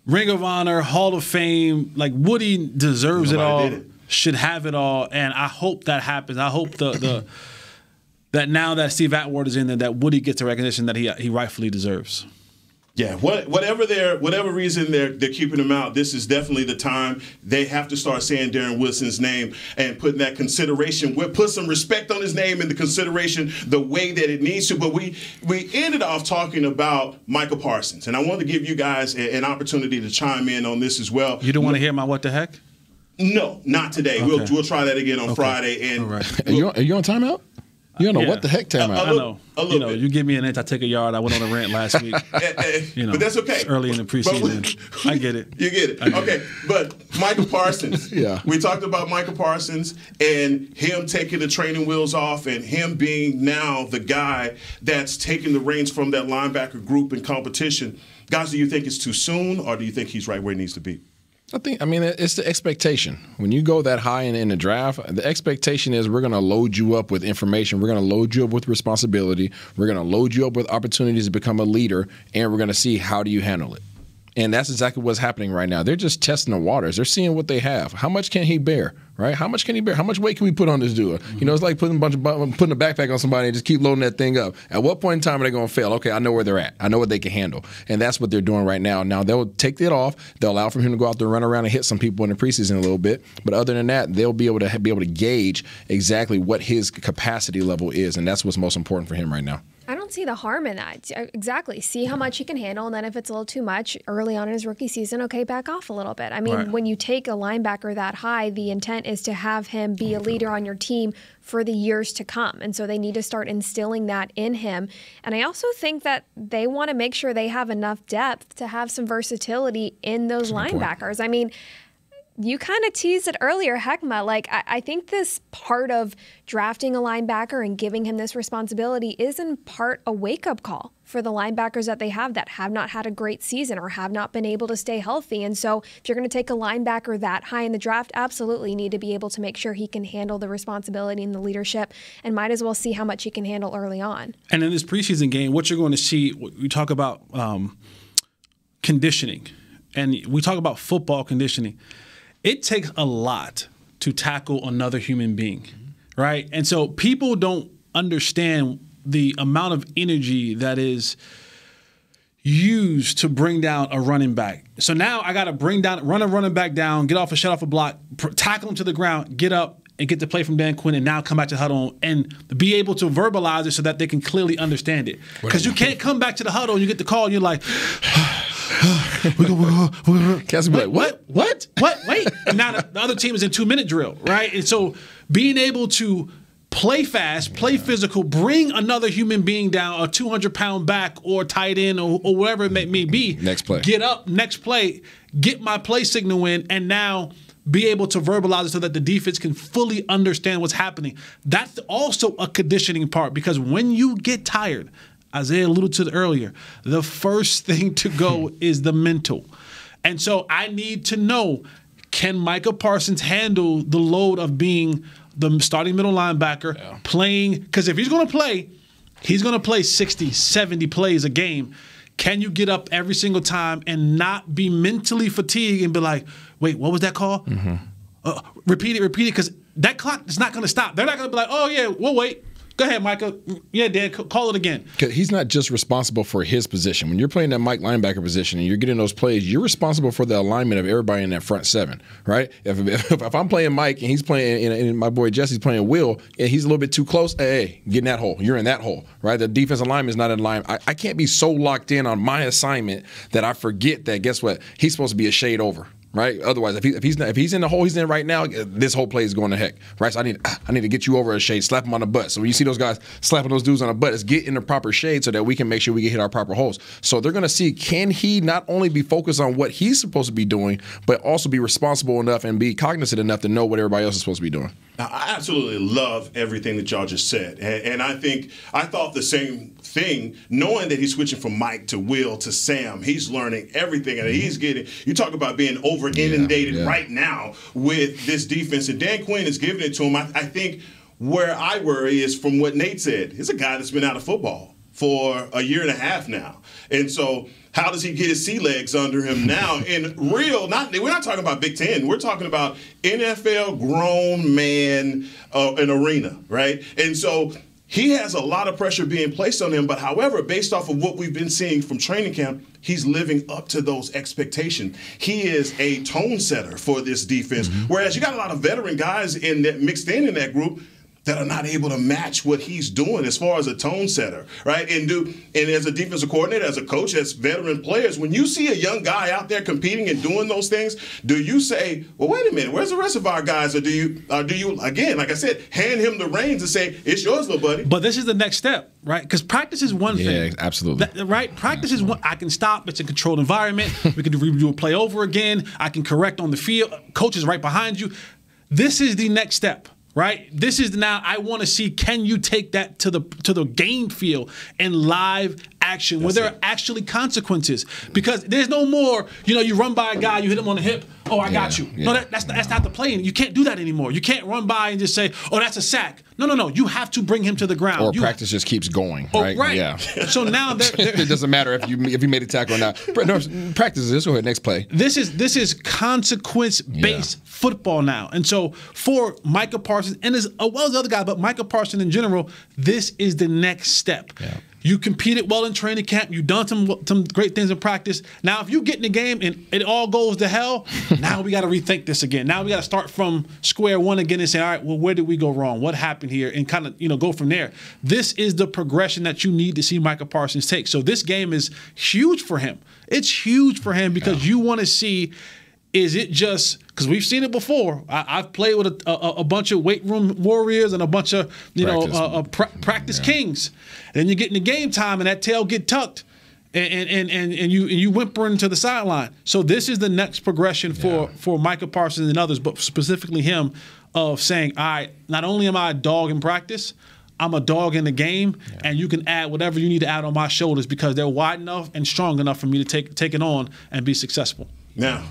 Ring of Honor, Hall of Fame, like, Woody deserves it all, should have it all, and I hope that happens. I hope that now that Steve Atwater is in there, that Woody gets the recognition that he rightfully deserves. Yeah, whatever reason they're keeping him out, this is definitely the time they have to start saying Darren Woodson's name and putting that consideration. We'll put some respect on his name and the consideration the way that it needs to. But we ended off talking about Michael Parsons, and I want to give you guys an opportunity to chime in on this as well. You don't want to hear my what the heck? No, not today. Okay. We'll try that again on Friday. And are you on timeout? You don't know what the heck time out. I know. You give me an inch, I take a yard. I went on a rant last week. But that's okay. It's early in the preseason. I get it. You get it. Okay. But Michael Parsons. Yeah. We talked about Michael Parsons and him taking the training wheels off and him being now the guy that's taking the reins from that linebacker group in competition. Guys, do you think it's too soon, or do you think he's right where he needs to be? I mean, it's the expectation. When you go that high in the draft, the expectation is we're going to load you up with information. We're going to load you up with responsibility. We're going to load you up with opportunities to become a leader, and we're going to see how do you handle it. And that's exactly what's happening right now. They're just testing the waters. They're seeing what they have. How much can he bear, right? How much can he bear? How much weight can we put on this dude? It's like putting a backpack on somebody and just keep loading that thing up. At what point in time are they going to fail? Okay, I know where they're at. I know what they can handle. And that's what they're doing right now. Now, they'll take it off. They'll allow for him to go out there and run around and hit some people in the preseason a little bit. But other than that, they'll be able to gauge exactly what his capacity level is. And that's what's most important for him right now. I don't see the harm in that. Exactly. See how much he can handle, and then if it's a little too much early on in his rookie season, okay, back off a little bit. I mean, when you take a linebacker that high, the intent is to have him be a leader on your team for the years to come. And so they need to start instilling that in him. And I also think that they want to make sure they have enough depth to have some versatility in those linebackers. I mean, you kind of teased it earlier, Heckma. Like, I think this part of drafting a linebacker and giving him this responsibility is in part a wake-up call for the linebackers that they have that have not had a great season or have not been able to stay healthy. And so if you're going to take a linebacker that high in the draft, absolutely you need to be able to make sure he can handle the responsibility and the leadership, and might as well see how much he can handle early on. And in this preseason game, what you're going to see, we talk about conditioning, and we talk about football conditioning. It takes a lot to tackle another human being, right? And so people don't understand the amount of energy that is used to bring down a running back. So now I got to run a running back down, get off shut off a block, tackle him to the ground, get up, and get the play from Dan Quinn, and now come back to the huddle and be able to verbalize it so that they can clearly understand it. Because you can't come back to the huddle and you get the call and you're like, Cassie be like, what? Wait. And now the other team is in 2-minute drill, right? And so being able to play fast, play physical, bring another human being down, a 200-pound back or tight end or whatever it may be. Next play. Get up, next play, get my play signal in, and now be able to verbalize it so that the defense can fully understand what's happening. That's also a conditioning part, because when you get tired, Isaiah alluded to it earlier, the first thing to go is the mental. And so I need to know, can Micah Parsons handle the load of being the starting middle linebacker, playing? Because if he's going to play 60, 70 plays a game. Can you get up every single time and not be mentally fatigued and be like, wait, what was that call? Repeat it, because that clock is not going to stop. They're not going to be like, oh, yeah, we'll wait. Go ahead, Micah. Yeah, Dan, call it again. He's not just responsible for his position. When you're playing that Mike linebacker position and you're getting those plays, you're responsible for the alignment of everybody in that front seven, right? If I'm playing Mike and he's playing, and my boy Jesse's playing Will, and he's a little bit too close, hey, get in that hole. You're in that hole, right? The defensive lineman is not in line. I can't be so locked in on my assignment that I forget that, guess what? He's supposed to be a shade over. Right. Otherwise, if he's in the hole he's in right now, this whole play is going to heck. Right. So I need to get you over a shade, slap him on the butt. So when you see those guys slapping those dudes on the butt, it's get in the proper shade so that we can make sure we can hit our proper holes. So they're going to see, can he not only be focused on what he's supposed to be doing, but also be responsible enough and be cognizant enough to know what everybody else is supposed to be doing. Now, I absolutely love everything that y'all just said. And I thought the same thing, knowing that he's switching from Mike to Will to Sam. He's learning everything. And he's getting, you talk about being over inundated right now with this defense. And Dan Quinn is giving it to him. I think where I worry is from what Nate said. He's a guy that's been out of football for a year and a half now. And so how does he get his sea legs under him now in real, we're not talking about Big Ten. We're talking about NFL grown man an arena, right? And so he has a lot of pressure being placed on him. But however, based off of what we've been seeing from training camp, he's living up to those expectations. He is a tone setter for this defense. Whereas you got a lot of veteran guys mixed in that group that are not able to match what he's doing as far as a tone setter, right? And as a defensive coordinator, as a coach, as veteran players, when you see a young guy out there competing and doing those things, do you say, well, wait a minute, where's the rest of our guys? Or do you again, like I said, hand him the reins and say, it's yours, little buddy? But this is the next step, right? Because practice is one thing. Yeah, absolutely. Right? Practice is one. I can stop. It's a controlled environment. We can do a play over again. I can correct on the field. Coach is right behind you. This is the next step. Right? This is now I want to see, can you take that to the game field and live action where there are actually consequences? Because there's no more, you run by a guy, you hit him on the hip, oh, I got you. No, that's not the play. You can't do that anymore. You can't run by and just say, oh, that's a sack. No. You have to bring him to the ground. Or practice just keeps going, right? Right. Yeah. So now it doesn't matter if you made a tackle or not. No, practice this. Go ahead, next play. This is consequence-based football now. And so for Micah Parsons, and as well as other guys, but Micah Parsons in general, this is the next step. Yeah. You competed well in training camp. You done some great things in practice. Now, if you get in the game and it all goes to hell, now we got to rethink this again. Now we got to start from square one again and say, all right, well, where did we go wrong? What happened here? And kind of go from there. This is the progression that you need to see Micah Parsons take. So this game is huge for him. It's huge for him because you want to see, is it just – because we've seen it before. I've played with a bunch of weight room warriors and a bunch of practice kings. And then you get in the game time and that tail get tucked and you whimpering to the sideline. So this is the next progression for Micah Parsons and others, but specifically him, of saying, all right, not only am I a dog in practice, I'm a dog in the game, and you can add whatever you need to add on my shoulders because they're wide enough and strong enough for me to take it on and be successful. Now,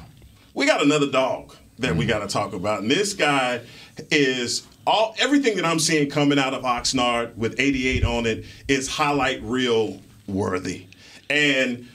we got another dog that we got to talk about. And this guy is everything that I'm seeing coming out of Oxnard with 88 on it is highlight reel worthy. And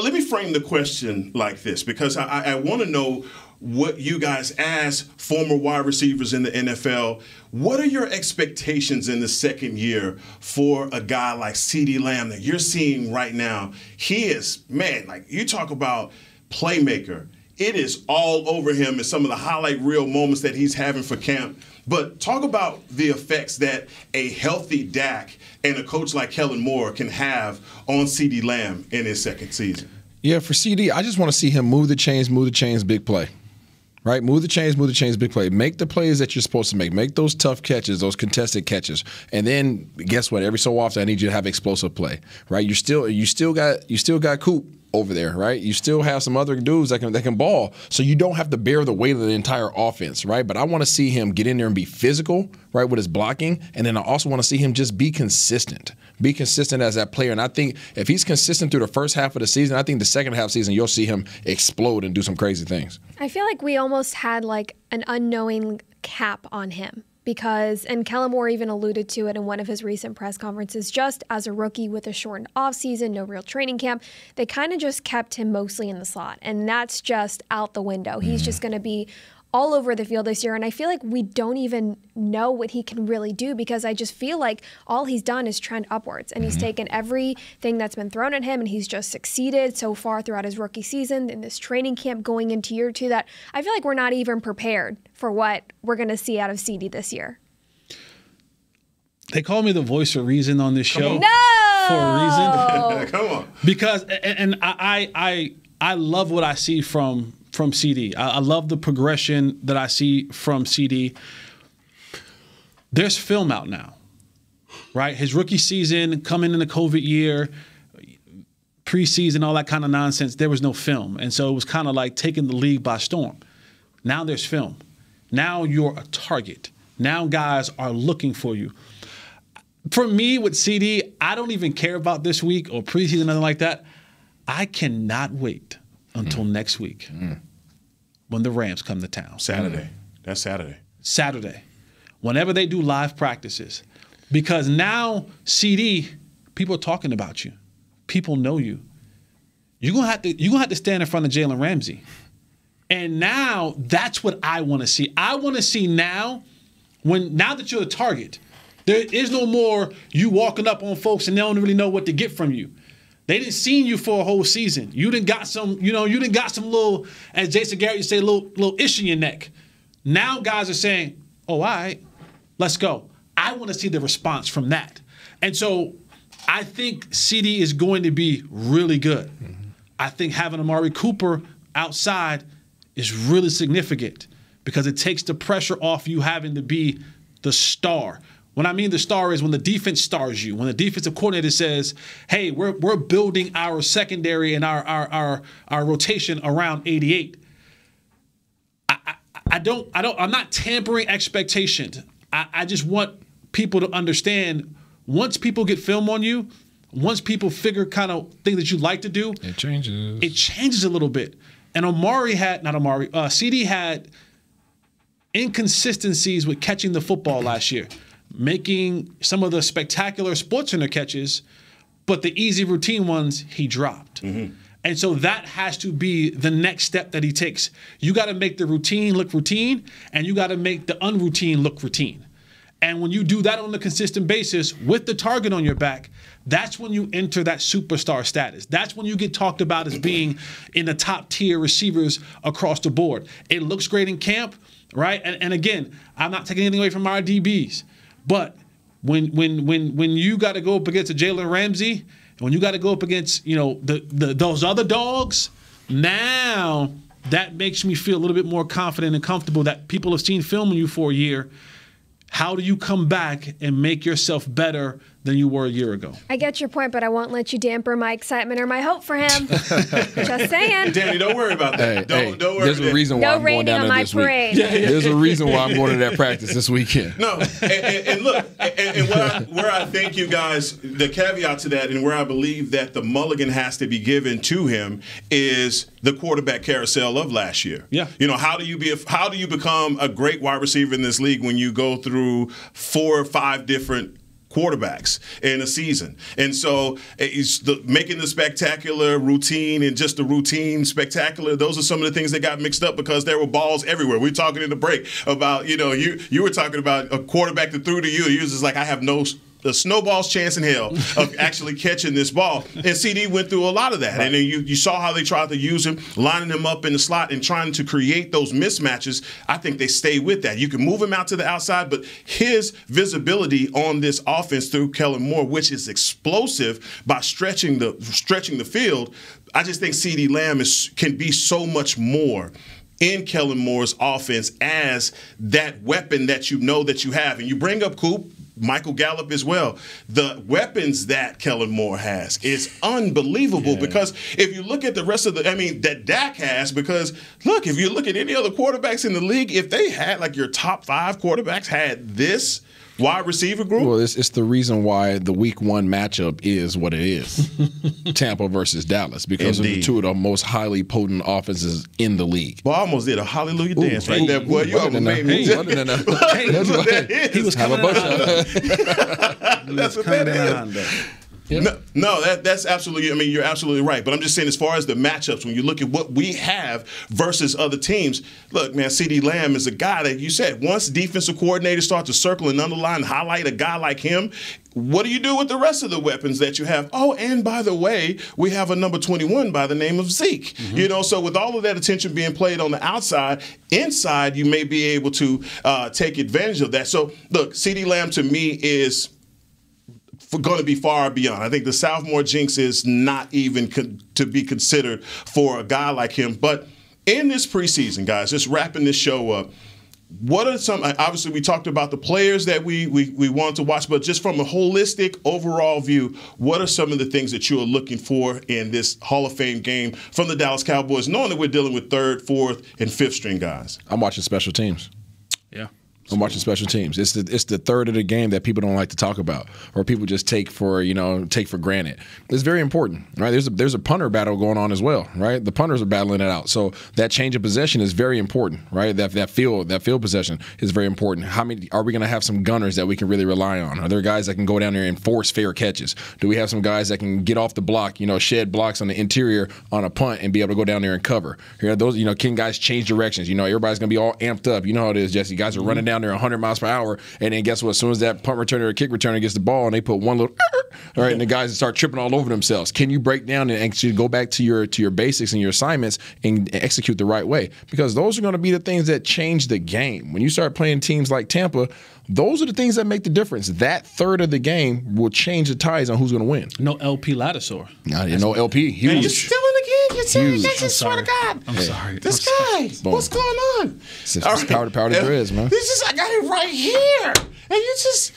let me frame the question like this, because I want to know what you guys, as former wide receivers in the NFL, what are your expectations in the second year for a guy like CeeDee Lamb that you're seeing right now? He is, man, like you talk about playmaker. It is all over him in some of the highlight reel moments that he's having for camp. But talk about the effects that a healthy Dak and a coach like Kellen Moore can have on CeeDee Lamb in his second season. Yeah, for CeeDee, I just want to see him move the chains, big play. Right? Move the chains, big play. Make the plays that you're supposed to make. Make those tough catches, those contested catches. And then guess what? Every so often I need you to have explosive play. Right? You still got Coop over there, right? You still have some other dudes that can ball, so you don't have to bear the weight of the entire offense, right? But I want to see him get in there and be physical, right, with his blocking, and then I also want to see him just be consistent as that player. And I think if he's consistent through the first half of the season, I think the second half of the season you'll see him explode and do some crazy things. I feel like we almost had like an unknowing cap on him. because, and Kellen Moore even alluded to it in one of his recent press conferences, just as a rookie with a shortened offseason, no real training camp, they kind of just kept him mostly in the slot. And that's just out the window. He's just going to be all over the field this year. And I feel like we don't even know what he can really do, because I just feel like all he's done is trend upwards. And he's taken everything that's been thrown at him, and he's just succeeded so far throughout his rookie season, in this training camp going into year 2, that I feel like we're not even prepared for what we're going to see out of CD this year. They call me the voice of reason on this show. No! For a reason. Come on. Because, and I love what I see from CD. I love the progression that I see from CD. There's film out now, right? His rookie season, coming in the COVID year, preseason, all that kind of nonsense, there was no film. And so it was kind of like taking the league by storm. Now there's film. Now you're a target. Now guys are looking for you. For me with CD, I don't even care about this week or preseason, nothing like that. I cannot wait until next week when the Rams come to town. Saturday. That's Saturday. Saturday. Whenever they do live practices. Because now, CD, people are talking about you. People know you. You're gonna have to stand in front of Jalen Ramsey. And now that's what I want to see. I want to see now that you're a target, there is no more you walking up on folks and they don't really know what to get from you. They didn't seen you for a whole season. You didn't got some little, as Jason Garrett used to say, little ish in your neck. Now guys are saying, oh, all right, let's go. I want to see the response from that. And so I think CD is going to be really good. I think having Amari Cooper outside is really significant because it takes the pressure off you having to be the star. When I mean the star is when the defense stars you, when the defensive coordinator says, hey, we're building our secondary and our rotation around 88. I'm not tampering expectations. I just want people to understand, once people get film on you, once people figure kind of things that you like to do, it changes. It changes a little bit. And CD had inconsistencies with catching the football last year, making some of the spectacular SportsCenter catches, but the easy routine ones he dropped. And so that has to be the next step that he takes. You got to make the routine look routine, and you got to make the unroutine look routine. And when you do that on a consistent basis with the target on your back, that's when you enter that superstar status. That's when you get talked about as being in the top tier receivers across the board. It looks great in camp, right? And again, I'm not taking anything away from our DBs, but when you got to go up against a Jalen Ramsey, when you got to go up against those other dogs, now that makes me feel a little bit more confident and comfortable that people have seen film on you for a year. How do you come back and make yourself better than you were a year ago? I get your point, but I won't let you damper my excitement or my hope for him. Just saying. Danny, don't worry about that. Don't worry. There's a reason why I'm going down there this week. There's a reason why I'm going to that practice this weekend. No, and look, where I think you guys, the caveat to that, and where I believe that the mulligan has to be given to him is the quarterback carousel of last year. Yeah. How do you become a great wide receiver in this league when you go through 4 or 5 different quarterbacks in a season? And so making the spectacular routine and just the routine spectacular, those are some of the things that got mixed up because there were balls everywhere. We were talking in the break about, you were talking about a quarterback that threw to you. You was just like, I have the snowball's chance in hell of actually catching this ball. And CD went through a lot of that. Right. And then you saw how they tried to use him, lining him up in the slot and trying to create those mismatches. I think they stay with that. You can move him out to the outside, but his visibility on this offense through Kellen Moore, which is explosive by stretching the field, I just think CD Lamb can be so much more in Kellen Moore's offense as that weapon that that you have. And you bring up Coop, Michael Gallup as well. The weapons that Kellen Moore has is unbelievable because if you look at the rest of that Dak has, because look, if you look at any other quarterbacks in the league, if they had your top 5 quarterbacks had this, wide receiver group. Well, it's the reason why the Week 1 matchup is what it is. Tampa versus Dallas, because of the two of the most highly potent offenses in the league. Well, I almost did a hallelujah dance right there, boy. You almost made me. He was coming up. That's what that is. Yeah. No, that's absolutely. I mean, you're absolutely right. But I'm just saying, as far as the matchups, when you look at what we have versus other teams, look, man, CeeDee Lamb is a guy that you said once defensive coordinators start to circle and underline and highlight a guy like him, what do you do with the rest of the weapons that you have? Oh, and by the way, we have a number 21 by the name of Zeke. You know, so with all of that attention being played on the outside, inside you may be able to take advantage of that. So look, CeeDee Lamb to me is going to be far beyond. I think the sophomore jinx is not even to be considered for a guy like him. But in this preseason, guys, just wrapping this show up, what are some, obviously we talked about the players that we want to watch, but just from a holistic overall view, what are some of the things that you are looking for in this Hall of Fame game from the Dallas Cowboys, knowing that we're dealing with third, fourth, and fifth string guys? I'm watching special teams. Yeah. I'm watching special teams. It's the third of the game that people don't like to talk about, or people just take for granted. It's very important, right? There's a punter battle going on as well, right? The punters are battling it out. So that change of possession is very important, right? That field possession is very important. How many are we going to have some gunners that we can really rely on? Are there guys that can go down there and force fair catches? Do we have some guys that can get off the block, shed blocks on the interior on a punt and be able to go down there and cover? Can guys change directions? Everybody's going to be all amped up. You know how it is, Jesse. Guys are running down there 100 miles per hour, and then guess what? As soon as that punt returner or kick returner gets the ball and they put one little all right, and the guys start tripping all over themselves. Can you break down and actually go back to your basics and your assignments and execute the right way? Because those are going to be the things that change the game. When you start playing teams like Tampa, those are the things that make the difference. That third of the game will change the ties on who's going to win. No LP Ladisaur. No LP. Huge. Man, you're stealing again. You're saying that. I swear to God. I'm sorry. This guy. What's going on? It's power to dreads, man. I got it right here. And you just.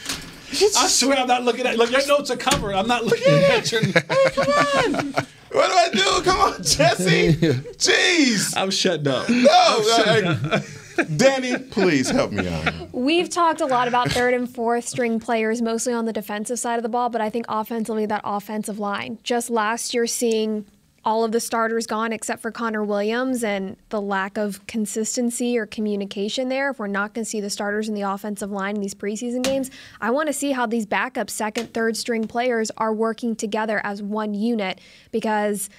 I swear I'm not looking at. Look, your notes are covered. I'm not looking at your. Hey, come on. What do I do? Come on, Jesse. Jeez. I'm shut up. No. Danny, please help me out. We've talked a lot about third and fourth string players, mostly on the defensive side of the ball, but I think offensively, that offensive line. Just last year, seeing all of the starters gone except for Connor Williams and the lack of consistency or communication there. If we're not going to see the starters in the offensive line in these preseason games, I want to see how these backup second, third string players are working together as one unit, because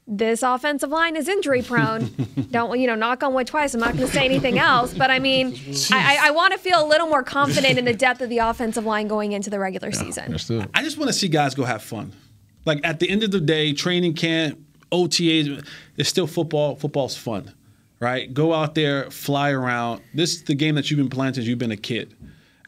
this offensive line is injury prone. Don't, knock on wood twice. I'm not going to say anything else. But, I mean, I want to feel a little more confident in the depth of the offensive line going into the regular season. I just want to see guys go have fun. Like, at the end of the day, training camp, OTAs, it's still football. Football's fun, right? Go out there, fly around. This is the game that you've been playing since you've been a kid.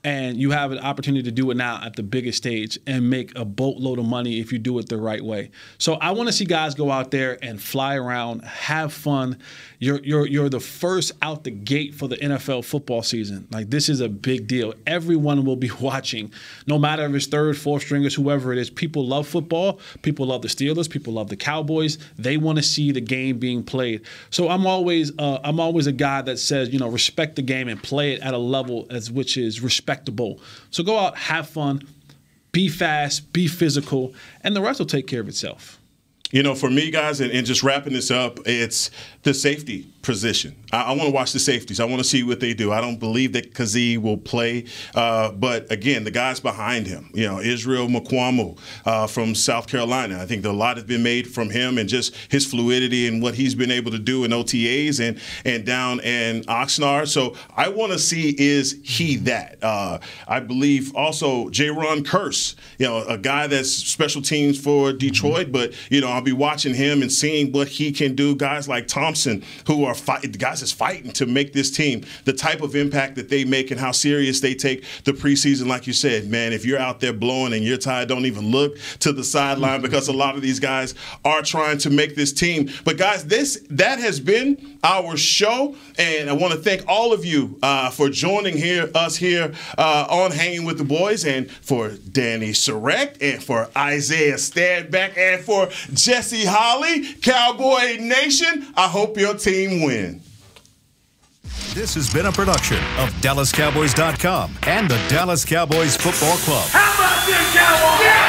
And you have an opportunity to do it now at the biggest stage and make a boatload of money if you do it the right way. So I want to see guys go out there and fly around, have fun. You're the first out the gate for the NFL football season. Like, this is a big deal. Everyone will be watching, no matter if it's third, fourth stringers, whoever it is. People love football. People love the Steelers. People love the Cowboys. They want to see the game being played. So I'm always a guy that says, respect the game and play it at a level which is respectable. So go out, have fun, be fast, be physical, and the rest will take care of itself. For me, guys, and just wrapping this up, it's the safety position. I want to watch the safeties. I want to see what they do. I don't believe that Kazee will play. But, again, the guys behind him, Israel Mukuamu from South Carolina. I think a lot has been made from him and just his fluidity and what he's been able to do in OTAs and down in Oxnard. So I want to see, is he that? I believe also Jaron Kearse, a guy that's special teams for Detroit, but, I'll be watching him and seeing what he can do. Guys like Thompson, who are guys that's fighting to make this team, the type of impact that they make and how serious they take the preseason. Like you said, man, if you're out there blowing and you're tired, don't even look to the sideline, because a lot of these guys are trying to make this team. But guys, that has been our show, and I want to thank all of you for joining us here on Hanging with the Boys, and for Danny Surek, and for Isaiah Stadback, and for Jesse Holly. Cowboy Nation, I hope your team win. This has been a production of DallasCowboys.com and the Dallas Cowboys Football Club. How about this, Cowboys? Yeah!